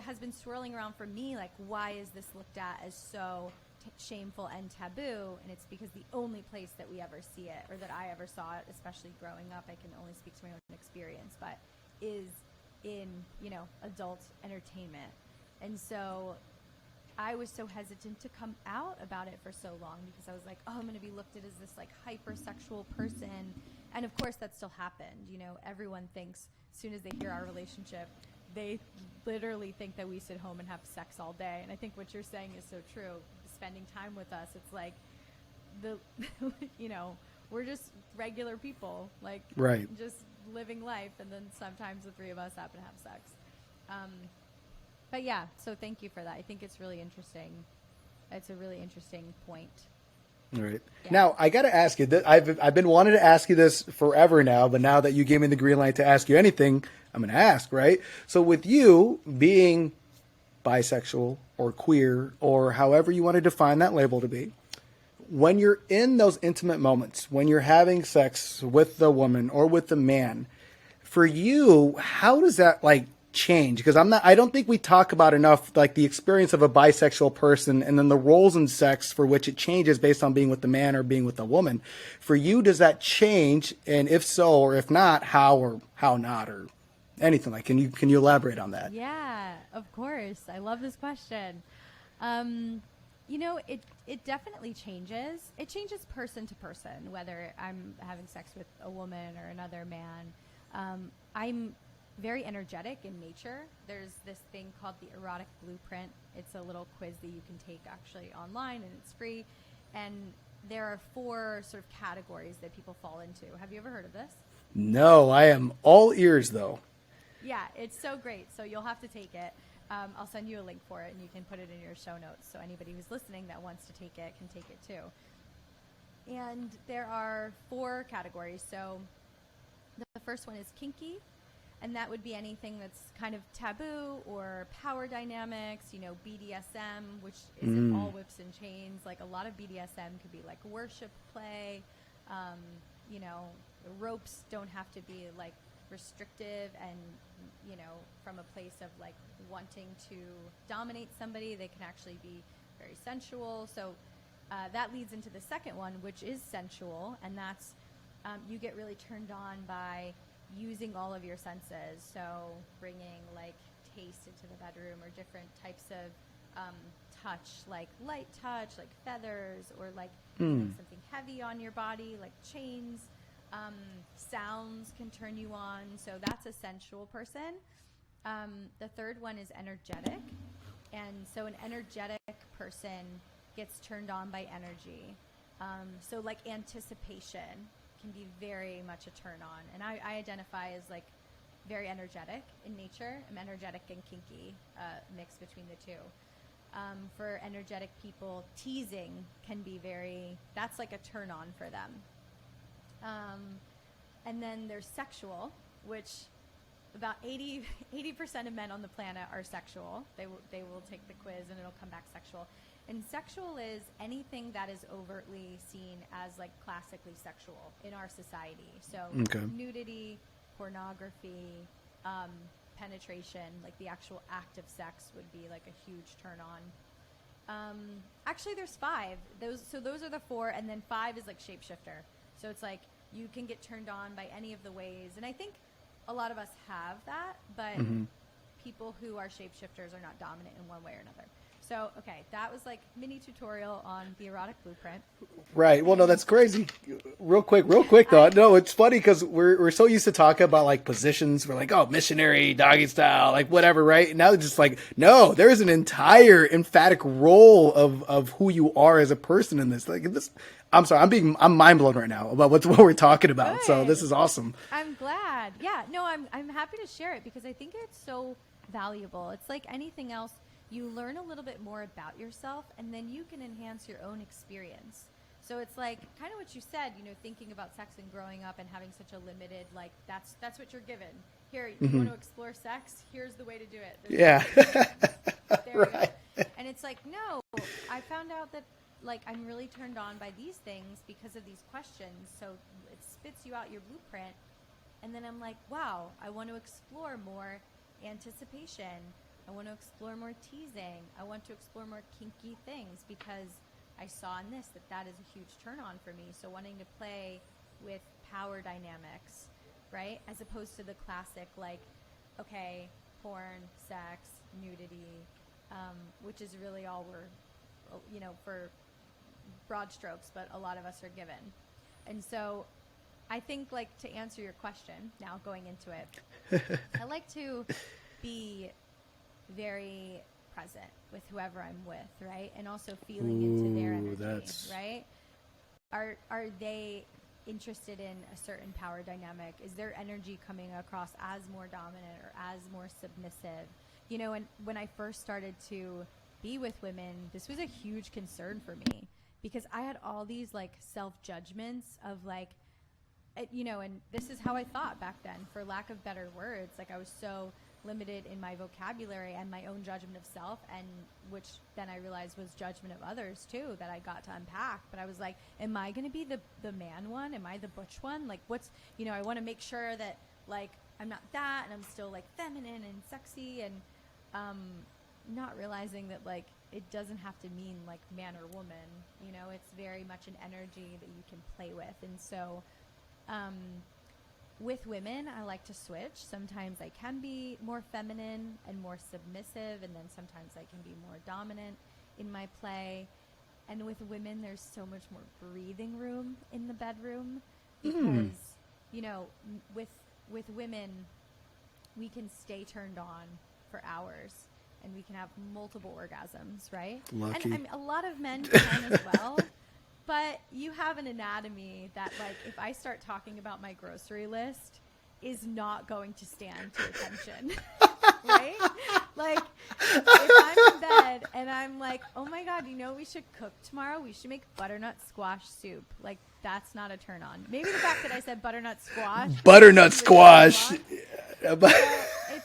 has been swirling around for me. Why is this looked at as so shameful and taboo? And it's because the only place that we ever see it, or that I ever saw it, especially growing up, I can only speak to my own experience, but is in adult entertainment. And so I was so hesitant to come out about it for so long because I was like, oh, I'm going to be looked at as this hypersexual person. And of course that still happened. Everyone thinks as soon as they hear our relationship, they literally think that we sit home and have sex all day. And I think what you're saying is so true. Spending time with us, it's like we're just regular people, like Right. just living life. And then sometimes the three of us happen to have sex. But yeah, so thank you for that. I think it's really interesting. It's a really interesting point. All right. Yeah. Now, I got to ask you, I've been wanting to ask you this forever now, but now that you gave me the green light to ask you anything, I'm going to ask, right? So with you being bisexual or queer or however you want to define that label to be, when you're in those intimate moments, when you're having sex with the woman or with the man, for you, how does that like change? Because I don't think we talk about enough like the experience of a bisexual person and then the roles in sex for which it changes based on being with the man or being with the woman. For you, does that change? And if so, or if not, how or how not, or anything like, can you elaborate on that? Yeah, of course. I love this question. It definitely changes. It changes person to person, whether I'm having sex with a woman or another man. I'm very energetic in nature. There's this thing called the erotic blueprint. It's a little quiz that you can take actually online, and it's free. And there are 4 sort of categories that people fall into. Have you ever heard of this? No, I am all ears though. Yeah, it's so great. So you'll have to take it. I'll send you a link for it, and you can put it in your show notes. So anybody who's listening that wants to take it can take it too. And there are 4 categories. So the first one is kinky, and that would be anything that's kind of taboo or power dynamics, BDSM, which isn't all whips and chains. Like a lot of BDSM could be like worship play. The ropes don't have to be like restrictive and, from a place of like wanting to dominate somebody. They can actually be very sensual. So that leads into the second one, which is sensual, and that's you get really turned on by using all of your senses. So bringing like taste into the bedroom, or different types of touch, like light touch, like feathers, or like something heavy on your body, like chains. Sounds can turn you on. So that's a sensual person. The third one is energetic. And so an energetic person gets turned on by energy. So like anticipation can be very much a turn on. And I identify as like very energetic in nature. I'm energetic and kinky, mixed between the two. For energetic people, teasing can be that's like a turn on for them. And then there's sexual, which about 80% of men on the planet are sexual. They will take the quiz and it'll come back sexual. And sexual is anything that is overtly seen as like classically sexual in our society. So nudity, pornography, penetration, like the actual act of sex would be like a huge turn on. Actually, there's 5. Those are the 4, and then 5 is like shapeshifter. So it's like you can get turned on by any of the ways. And I think a lot of us have that, but people who are shapeshifters are not dominant in one way or another. So, okay, that was like mini tutorial on the erotic blueprint. Right. Well, no, that's crazy. Real quick though. No, it's funny because we're so used to talking about like positions. We're like, oh, missionary, doggy style, like whatever, right? And now it's just like, no, there's an entire emphatic role of who you are as a person in this. Like this, I'm sorry, I'm mind blown right now about what we're talking about. Good. So this is awesome. I'm glad. Yeah, no, I'm happy to share it because I think it's so valuable. It's like anything else. You learn a little bit more about yourself, and then you can enhance your own experience. So it's like kind of what you said, thinking about sex and growing up and having such a limited, like that's what you're given. Here, you want to explore sex? Here's the way to do it. There right. we go. And it's like, no, I found out that like I'm really turned on by these things because of these questions. So it spits you out your blueprint, and then I'm like, wow, I want to explore more anticipation. I want to explore more teasing. I want to explore more kinky things because I saw in this that is a huge turn on for me. So wanting to play with power dynamics, right? As opposed to the classic, like, okay, porn, sex, nudity, which is really all we're, for broad strokes, but a lot of us are given. And so I think, like, to answer your question, now going into it, I like to be very present with whoever I'm with, right? And also feeling into their energy, right? Are they interested in a certain power dynamic? Is their energy coming across as more dominant or as more submissive? You know, and when I first started to be with women, this was a huge concern for me because I had all these like self-judgments of like, you know, and this is how I thought back then, for lack of better words. Like I was so limited in my vocabulary and my own judgment of self, and which then I realized was judgment of others too, that I got to unpack. But I was like, am I going to be the man one? Am I the butch one? Like what's, you know, I want to make sure that like I'm not that, and I'm still like feminine and sexy, and not realizing that like it doesn't have to mean like man or woman, you know, it's very much an energy that you can play with. And so with women, I like to switch. Sometimes I can be more feminine and more submissive, and then sometimes I can be more dominant in my play. And with women, there's so much more breathing room in the bedroom because, you know, with women, we can stay turned on for hours and we can have multiple orgasms, right? Lucky. And I mean, a lot of men can as well. But you have an anatomy that, like, if I start talking about my grocery list, is not going to stand to attention, right? Like, if I'm in bed and I'm like, oh my God, you know, we should cook tomorrow. We should make butternut squash soup. Like, that's not a turn on. Maybe the fact that I said butternut squash. Butternut squash. If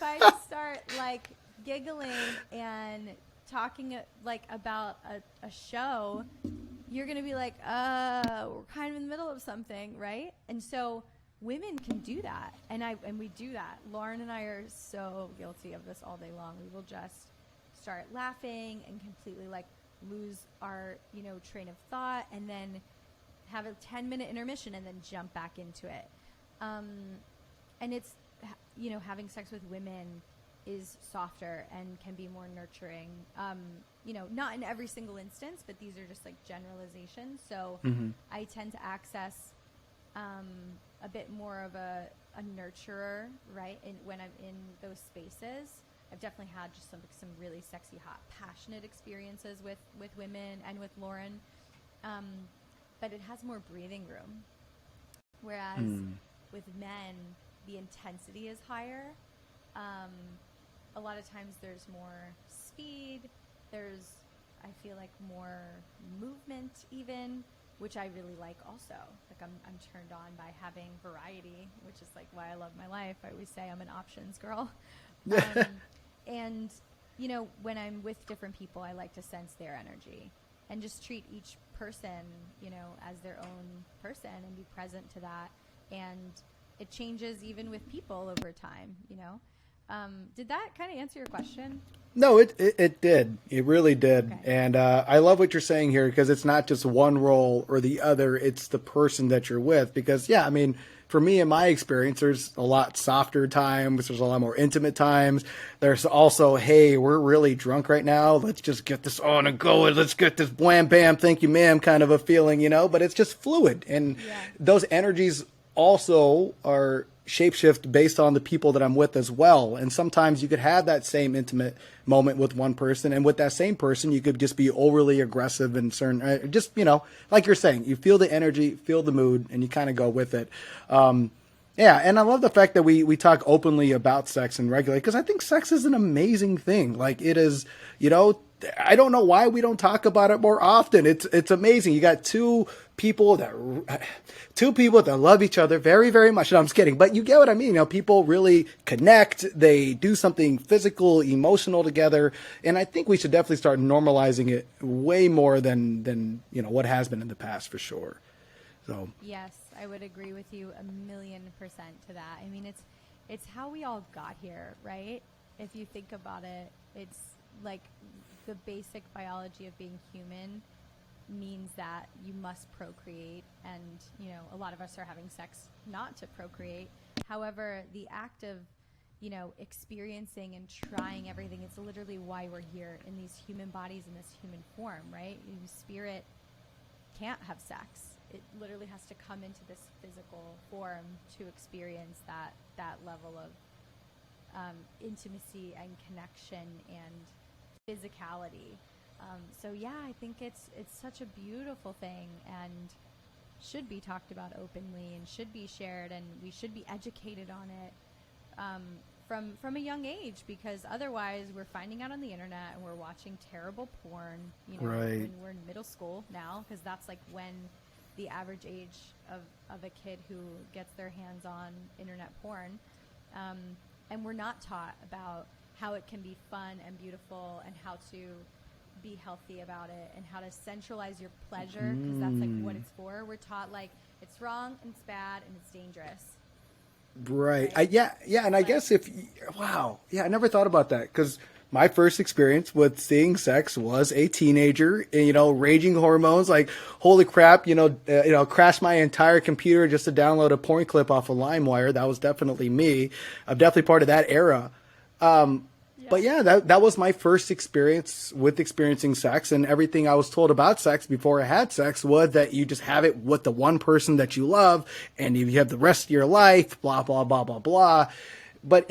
I start, like, giggling and talking, like, about a show, you're going to be like, we're kind of in the middle of something, right? And so women can do that. And we do that. Lauren and I are so guilty of this all day long. We will just start laughing and completely like lose our, you know, train of thought, and then have a 10-minute intermission and then jump back into it. And it's, you know, having sex with women is softer and can be more nurturing. You know, not in every single instance, but these are just like generalizations. So I tend to access a bit more of a nurturer, right? And when I'm in those spaces, I've definitely had just some really sexy, hot, passionate experiences with women and with Lauren. But it has more breathing room. Whereas with men, the intensity is higher. A lot of times there's more speed. There's, I feel like, more movement even, which I really like also. Like I'm turned on by having variety, which is like why I love my life. I always say I'm an options girl. And, you know, when I'm with different people, I like to sense their energy and just treat each person, you know, as their own person and be present to that. And it changes even with people over time, you know. Did that kind of answer your question? No, it did. It really did. Okay. And I love what you're saying here, because it's not just one role or the other. It's the person that you're with. Because, yeah, I mean, for me, in my experience, there's a lot softer times. There's a lot more intimate times. There's also, hey, we're really drunk right now. Let's just get this on and go. Let's get this wham, bam, thank you, ma'am kind of a feeling, you know. But it's just fluid. And those energies also are shapeshift based on the people that I'm with as well. And sometimes you could have that same intimate moment with one person, and with that same person, you could just be overly aggressive and certain, just, you know, like you're saying, you feel the energy, feel the mood, and you kind of go with it. Yeah. And I love the fact that we talk openly about sex and regularly, because I think sex is an amazing thing. Like it is, you know, I don't know why we don't talk about it more often. It's amazing. You got two people that love each other very, very much. No, I'm just kidding. But you get what I mean. You know, people really connect. They do something physical, emotional together. And I think we should definitely start normalizing it way more than you know, what has been in the past, for sure. So yes, I would agree with you 1,000,000% to that. I mean, it's how we all got here, right? If you think about it, it's like the basic biology of being human means that you must procreate, and you know, a lot of us are having sex not to procreate. However, the act of, you know, experiencing and trying everything, it's literally why we're here in these human bodies in this human form, right? Spirit can't have sex. It literally has to come into this physical form to experience that level of intimacy and connection and physicality. So yeah, I think it's such a beautiful thing and should be talked about openly and should be shared, and we should be educated on it from a young age, because otherwise we're finding out on the internet and we're watching terrible porn, when we're in middle school now, because that's like when the average age of a kid who gets their hands on internet porn. And we're not taught about how it can be fun and beautiful and how to be healthy about it and how to centralize your pleasure, because that's like what it's for. We're taught like it's wrong and it's bad and it's dangerous. Right. And I guess I never thought about that, because my first experience with seeing sex was a teenager, raging hormones, like, holy crap, crashed my entire computer just to download a porn clip off of LimeWire. That was definitely me. I'm definitely part of that era. But yeah, that was my first experience with experiencing sex, and everything I was told about sex before I had sex was that you just have it with the one person that you love, and you have the rest of your life, blah, blah, blah, blah, blah. But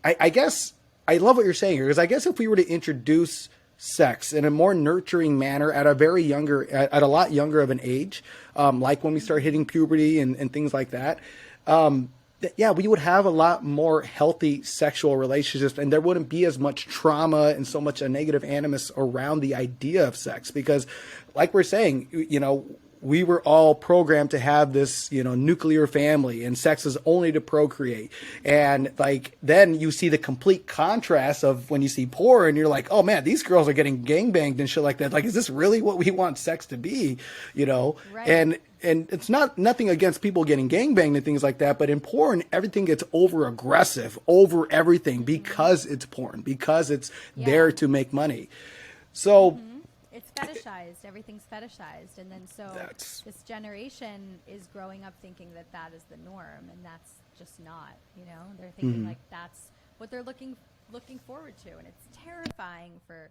I guess I love what you're saying here, because I guess if we were to introduce sex in a more nurturing manner at a lot younger of an age, like when we start hitting puberty and things like that, we would have a lot more healthy sexual relationships, and there wouldn't be as much trauma and so much a negative animus around the idea of sex, because like we're saying, we were all programmed to have this, nuclear family, and sex is only to procreate. And like, then you see the complete contrast of when you see porn, you're like, oh man, these girls are getting gangbanged and shit like that. Like, is this really what we want sex to be? Right. And it's nothing against people getting gangbanged and things like that, but in porn, everything gets over aggressive over everything because it's porn, because it's there to make money. So it's fetishized. Everything's fetishized. And then this generation is growing up thinking that is the norm, and that's just not, they're thinking like that's what they're looking forward to. And it's terrifying for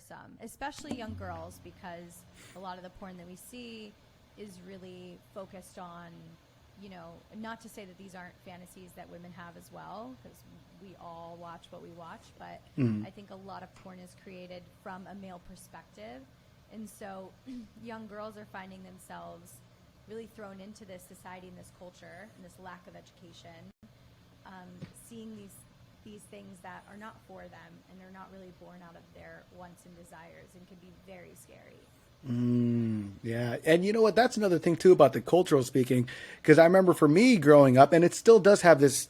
some, especially young girls, because a lot of the porn that we see is really focused on, not to say that these aren't fantasies that women have as well, because we all watch what we watch, but I think a lot of porn is created from a male perspective. And so young girls are finding themselves really thrown into this society and this culture and this lack of education, seeing these things that are not for them, and they're not really born out of their wants and desires, and can be very scary. Yeah. And you know what? That's another thing too about the cultural speaking, because I remember for me growing up, and it still does have this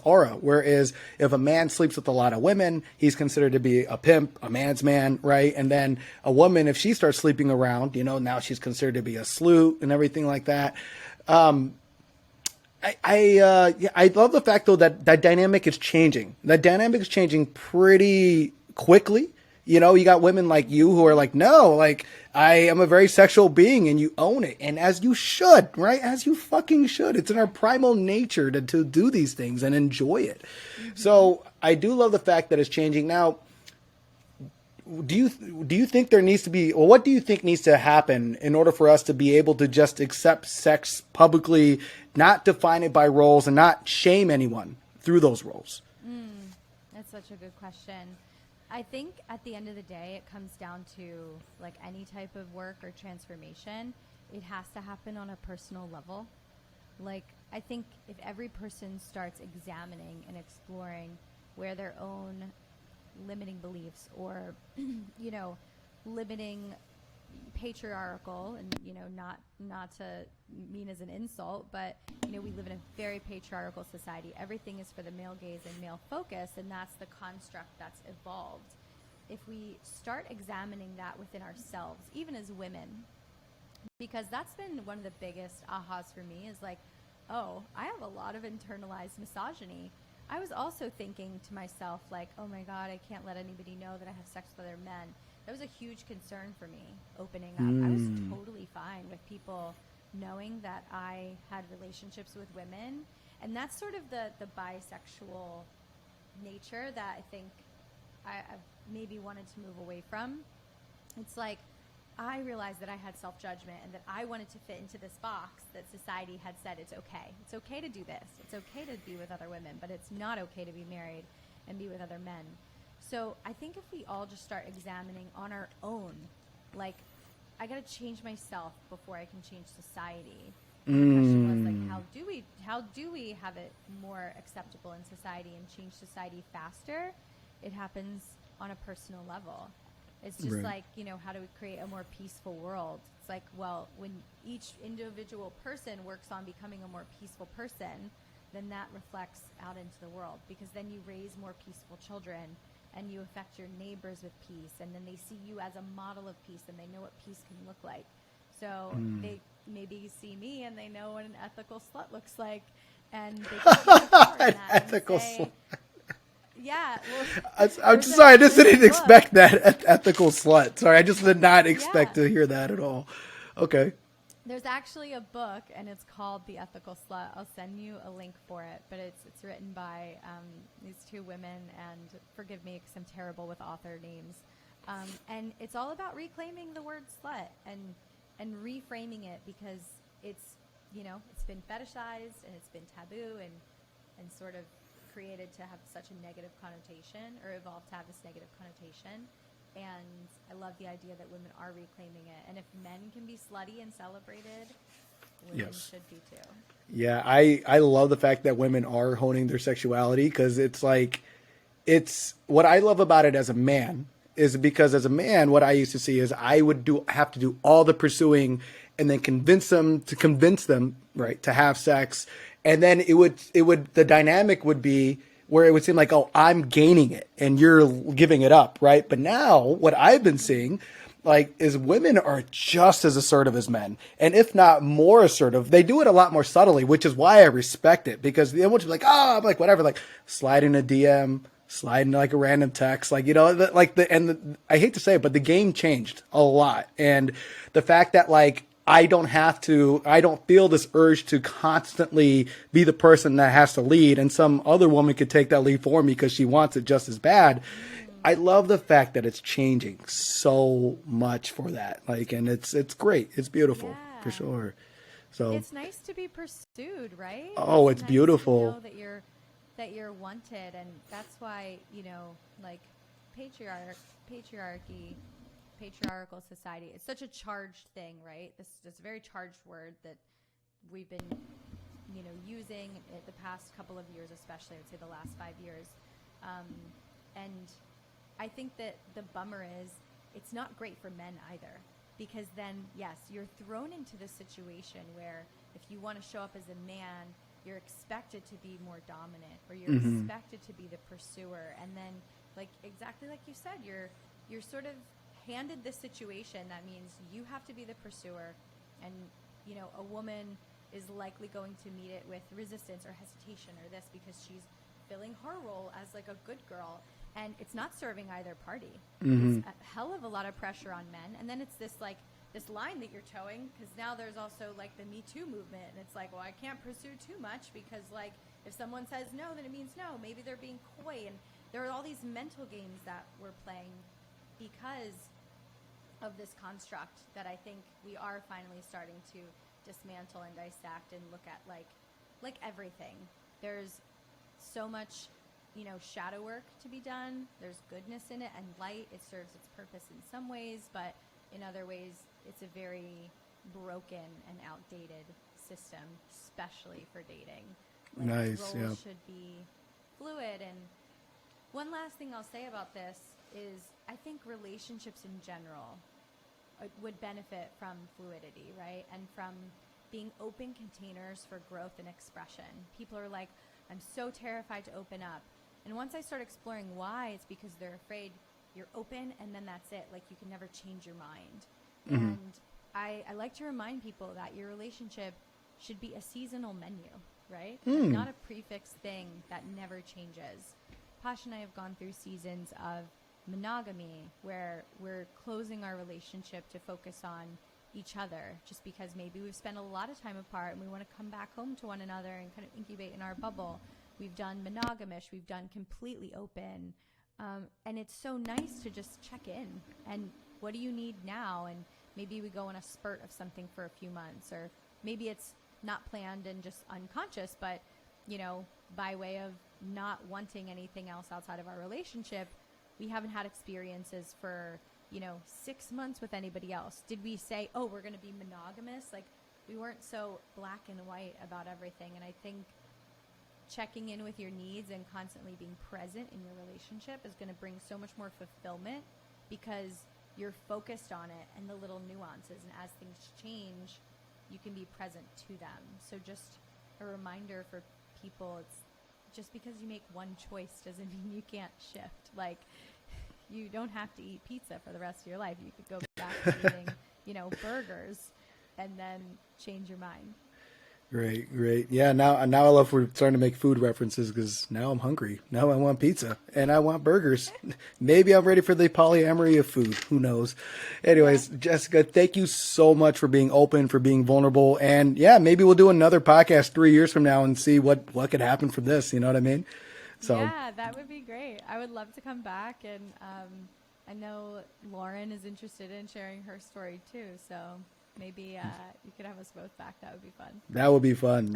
aura, whereas if a man sleeps with a lot of women, he's considered to be a pimp, a man's man, right? And then a woman, if she starts sleeping around, now she's considered to be a slut and everything like that. I love the fact though that dynamic is changing. That dynamic is changing pretty quickly. You got women like you who are like, no, like, I am a very sexual being, and you own it. And as you should, right? As you fucking should. It's in our primal nature to do these things and enjoy it. So I do love the fact that it's changing. Now, do you think there needs to be, or what do you think needs to happen in order for us to be able to just accept sex publicly, not define it by roles, and not shame anyone through those roles? That's such a good question. I think at the end of the day, it comes down to, like any type of work or transformation, it has to happen on a personal level. Like, I think if every person starts examining and exploring where their own limiting beliefs or, limiting patriarchal, and, not to mean as an insult, but, we live in a very patriarchal society. Everything is for the male gaze and male focus, and that's the construct that's evolved. If we start examining that within ourselves, even as women, because that's been one of the biggest ahas for me, is like, oh, I have a lot of internalized misogyny. I was also thinking to myself, like, oh my God, I can't let anybody know that I have sex with other men. That was a huge concern for me, opening up. I was totally fine with people knowing that I had relationships with women. And that's sort of the bisexual nature that I think I've maybe wanted to move away from. It's like, I realized that I had self-judgment and that I wanted to fit into this box that society had said it's okay. It's okay to do this. It's okay to be with other women, but it's not okay to be married and be with other men. So I think if we all just start examining on our own, like, I got to change myself before I can change society. The question was, like, how do we have it more acceptable in society and change society faster? It happens on a personal level. It's just like, you know, how do we create a more peaceful world? It's like, well, when each individual person works on becoming a more peaceful person, then that reflects out into the world, because then you raise more peaceful children and you affect your neighbors with peace, and then they see you as a model of peace and they know what peace can look like. So they maybe see me and they know what an ethical slut looks like, and they can see an ethical slut. Yeah, well, I'm just sorry. I just didn't expect that ethical slut. Sorry, I just did not expect to hear that at all. Okay. There's actually a book, and it's called The Ethical Slut. I'll send you a link for it, but it's written by these two women, and forgive me because I'm terrible with author names. And it's all about reclaiming the word slut and reframing it, because it's, you know, it's been fetishized and it's been taboo and sort of created to have such a negative connotation, or evolved to have this negative connotation. And I love the idea that women are reclaiming it. And if men can be slutty and celebrated, women should be too. Yeah, I love the fact that women are honing their sexuality, because it's like, it's what I love about it as a man is because as a man, what I used to see is I would have to do all the pursuing and then convince them, right, to have sex. And then the dynamic would be where it would seem like, oh, I'm gaining it and you're giving it up, right? But now what I've been seeing, like, is women are just as assertive as men, and if not more assertive. They do it a lot more subtly, which is why I respect it, because they won't be like, oh, I'm like, whatever, like sliding a DM, sliding like a random text, like, you know, I hate to say it, but the game changed a lot. And the fact that, like, I don't feel this urge to constantly be the person that has to lead, and some other woman could take that lead for me because she wants it just as bad. I love the fact that it's changing so much for that. Like, and it's great. It's beautiful for sure. So it's nice to be pursued, right? Oh, it's nice beautiful. To know that you're wanted, and that's why, you know, like patriarchal society, it's such a charged thing, right? This is a very charged word that we've been, you know, using the past couple of years, especially I would say the last 5 years. And I think that the bummer is it's not great for men either, because then, yes, you're thrown into this situation where if you want to show up as a man, you're expected to be more dominant, or you're expected to be the pursuer. And then, like, exactly like you said, you're sort of handed this situation that means you have to be the pursuer, and, you know, a woman is likely going to meet it with resistance or hesitation or this, because she's filling her role as like a good girl, and it's not serving either party. It's a hell of a lot of pressure on men, and then it's this line that you're towing, because now there's also like the Me Too movement, and it's like, well, I can't pursue too much, because like if someone says no, then it means no. Maybe they're being coy, and there are all these mental games that we're playing because of this construct that I think we are finally starting to dismantle and dissect and look at, like everything. There's so much, you know, shadow work to be done. There's goodness in it and light. It serves its purpose in some ways, but in other ways it's a very broken and outdated system, especially for dating. Like, nice. roles should be fluid. And one last thing I'll say about this is I think relationships in general would benefit from fluidity, right? And from being open containers for growth and expression. People are like, I'm so terrified to open up. And once I start exploring why, it's because they're afraid you're open and then that's it. Like, you can never change your mind. And I like to remind people that your relationship should be a seasonal menu, right? Like, not a prefix thing that never changes. Pash and I have gone through seasons of monogamy where we're closing our relationship to focus on each other, just because maybe we've spent a lot of time apart and we want to come back home to one another and kind of incubate in our bubble. We've done monogamish, we've done completely open, and it's so nice to just check in and what do you need now, and maybe we go on a spurt of something for a few months, or maybe it's not planned and just unconscious, but, you know, by way of not wanting anything else outside of our relationship, we haven't had experiences for, you know, 6 months with anybody else. Did we say, oh, we're going to be monogamous? Like, we weren't so black and white about everything. And I think checking in with your needs and constantly being present in your relationship is going to bring so much more fulfillment, because you're focused on it and the little nuances. And as things change, you can be present to them. So just a reminder for people, it's just because you make one choice doesn't mean you can't shift. Like, you don't have to eat pizza for the rest of your life. You could go back to eating, you know, burgers, and then change your mind. Great. Yeah, now I love we're starting to make food references, because now I'm hungry. Now I want pizza and I want burgers. Maybe I'm ready for the polyamory of food. Who knows? Anyways, yeah. Jessica, thank you so much for being open, for being vulnerable. And yeah, maybe we'll do another podcast 3 years from now and see what could happen from this. You know what I mean? So yeah, that would be great. I would love to come back. And I know Lauren is interested in sharing her story too. So maybe you could have us both back. That would be fun. That would be fun.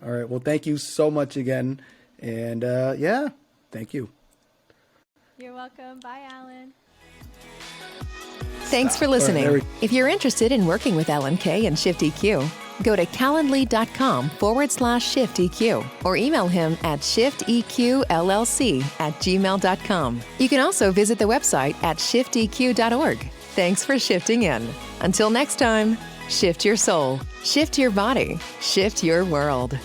All right. Well, thank you so much again. And yeah, thank you. You're welcome. Bye, Allan. Thanks for listening. If you're interested in working with Allan Kay and ShiftEQ, go to calendly.com/ShiftEQ or email him at shifteqllc@gmail.com. You can also visit the website at shifteq.org. Thanks for shifting in. Until next time, shift your soul, shift your body, shift your world.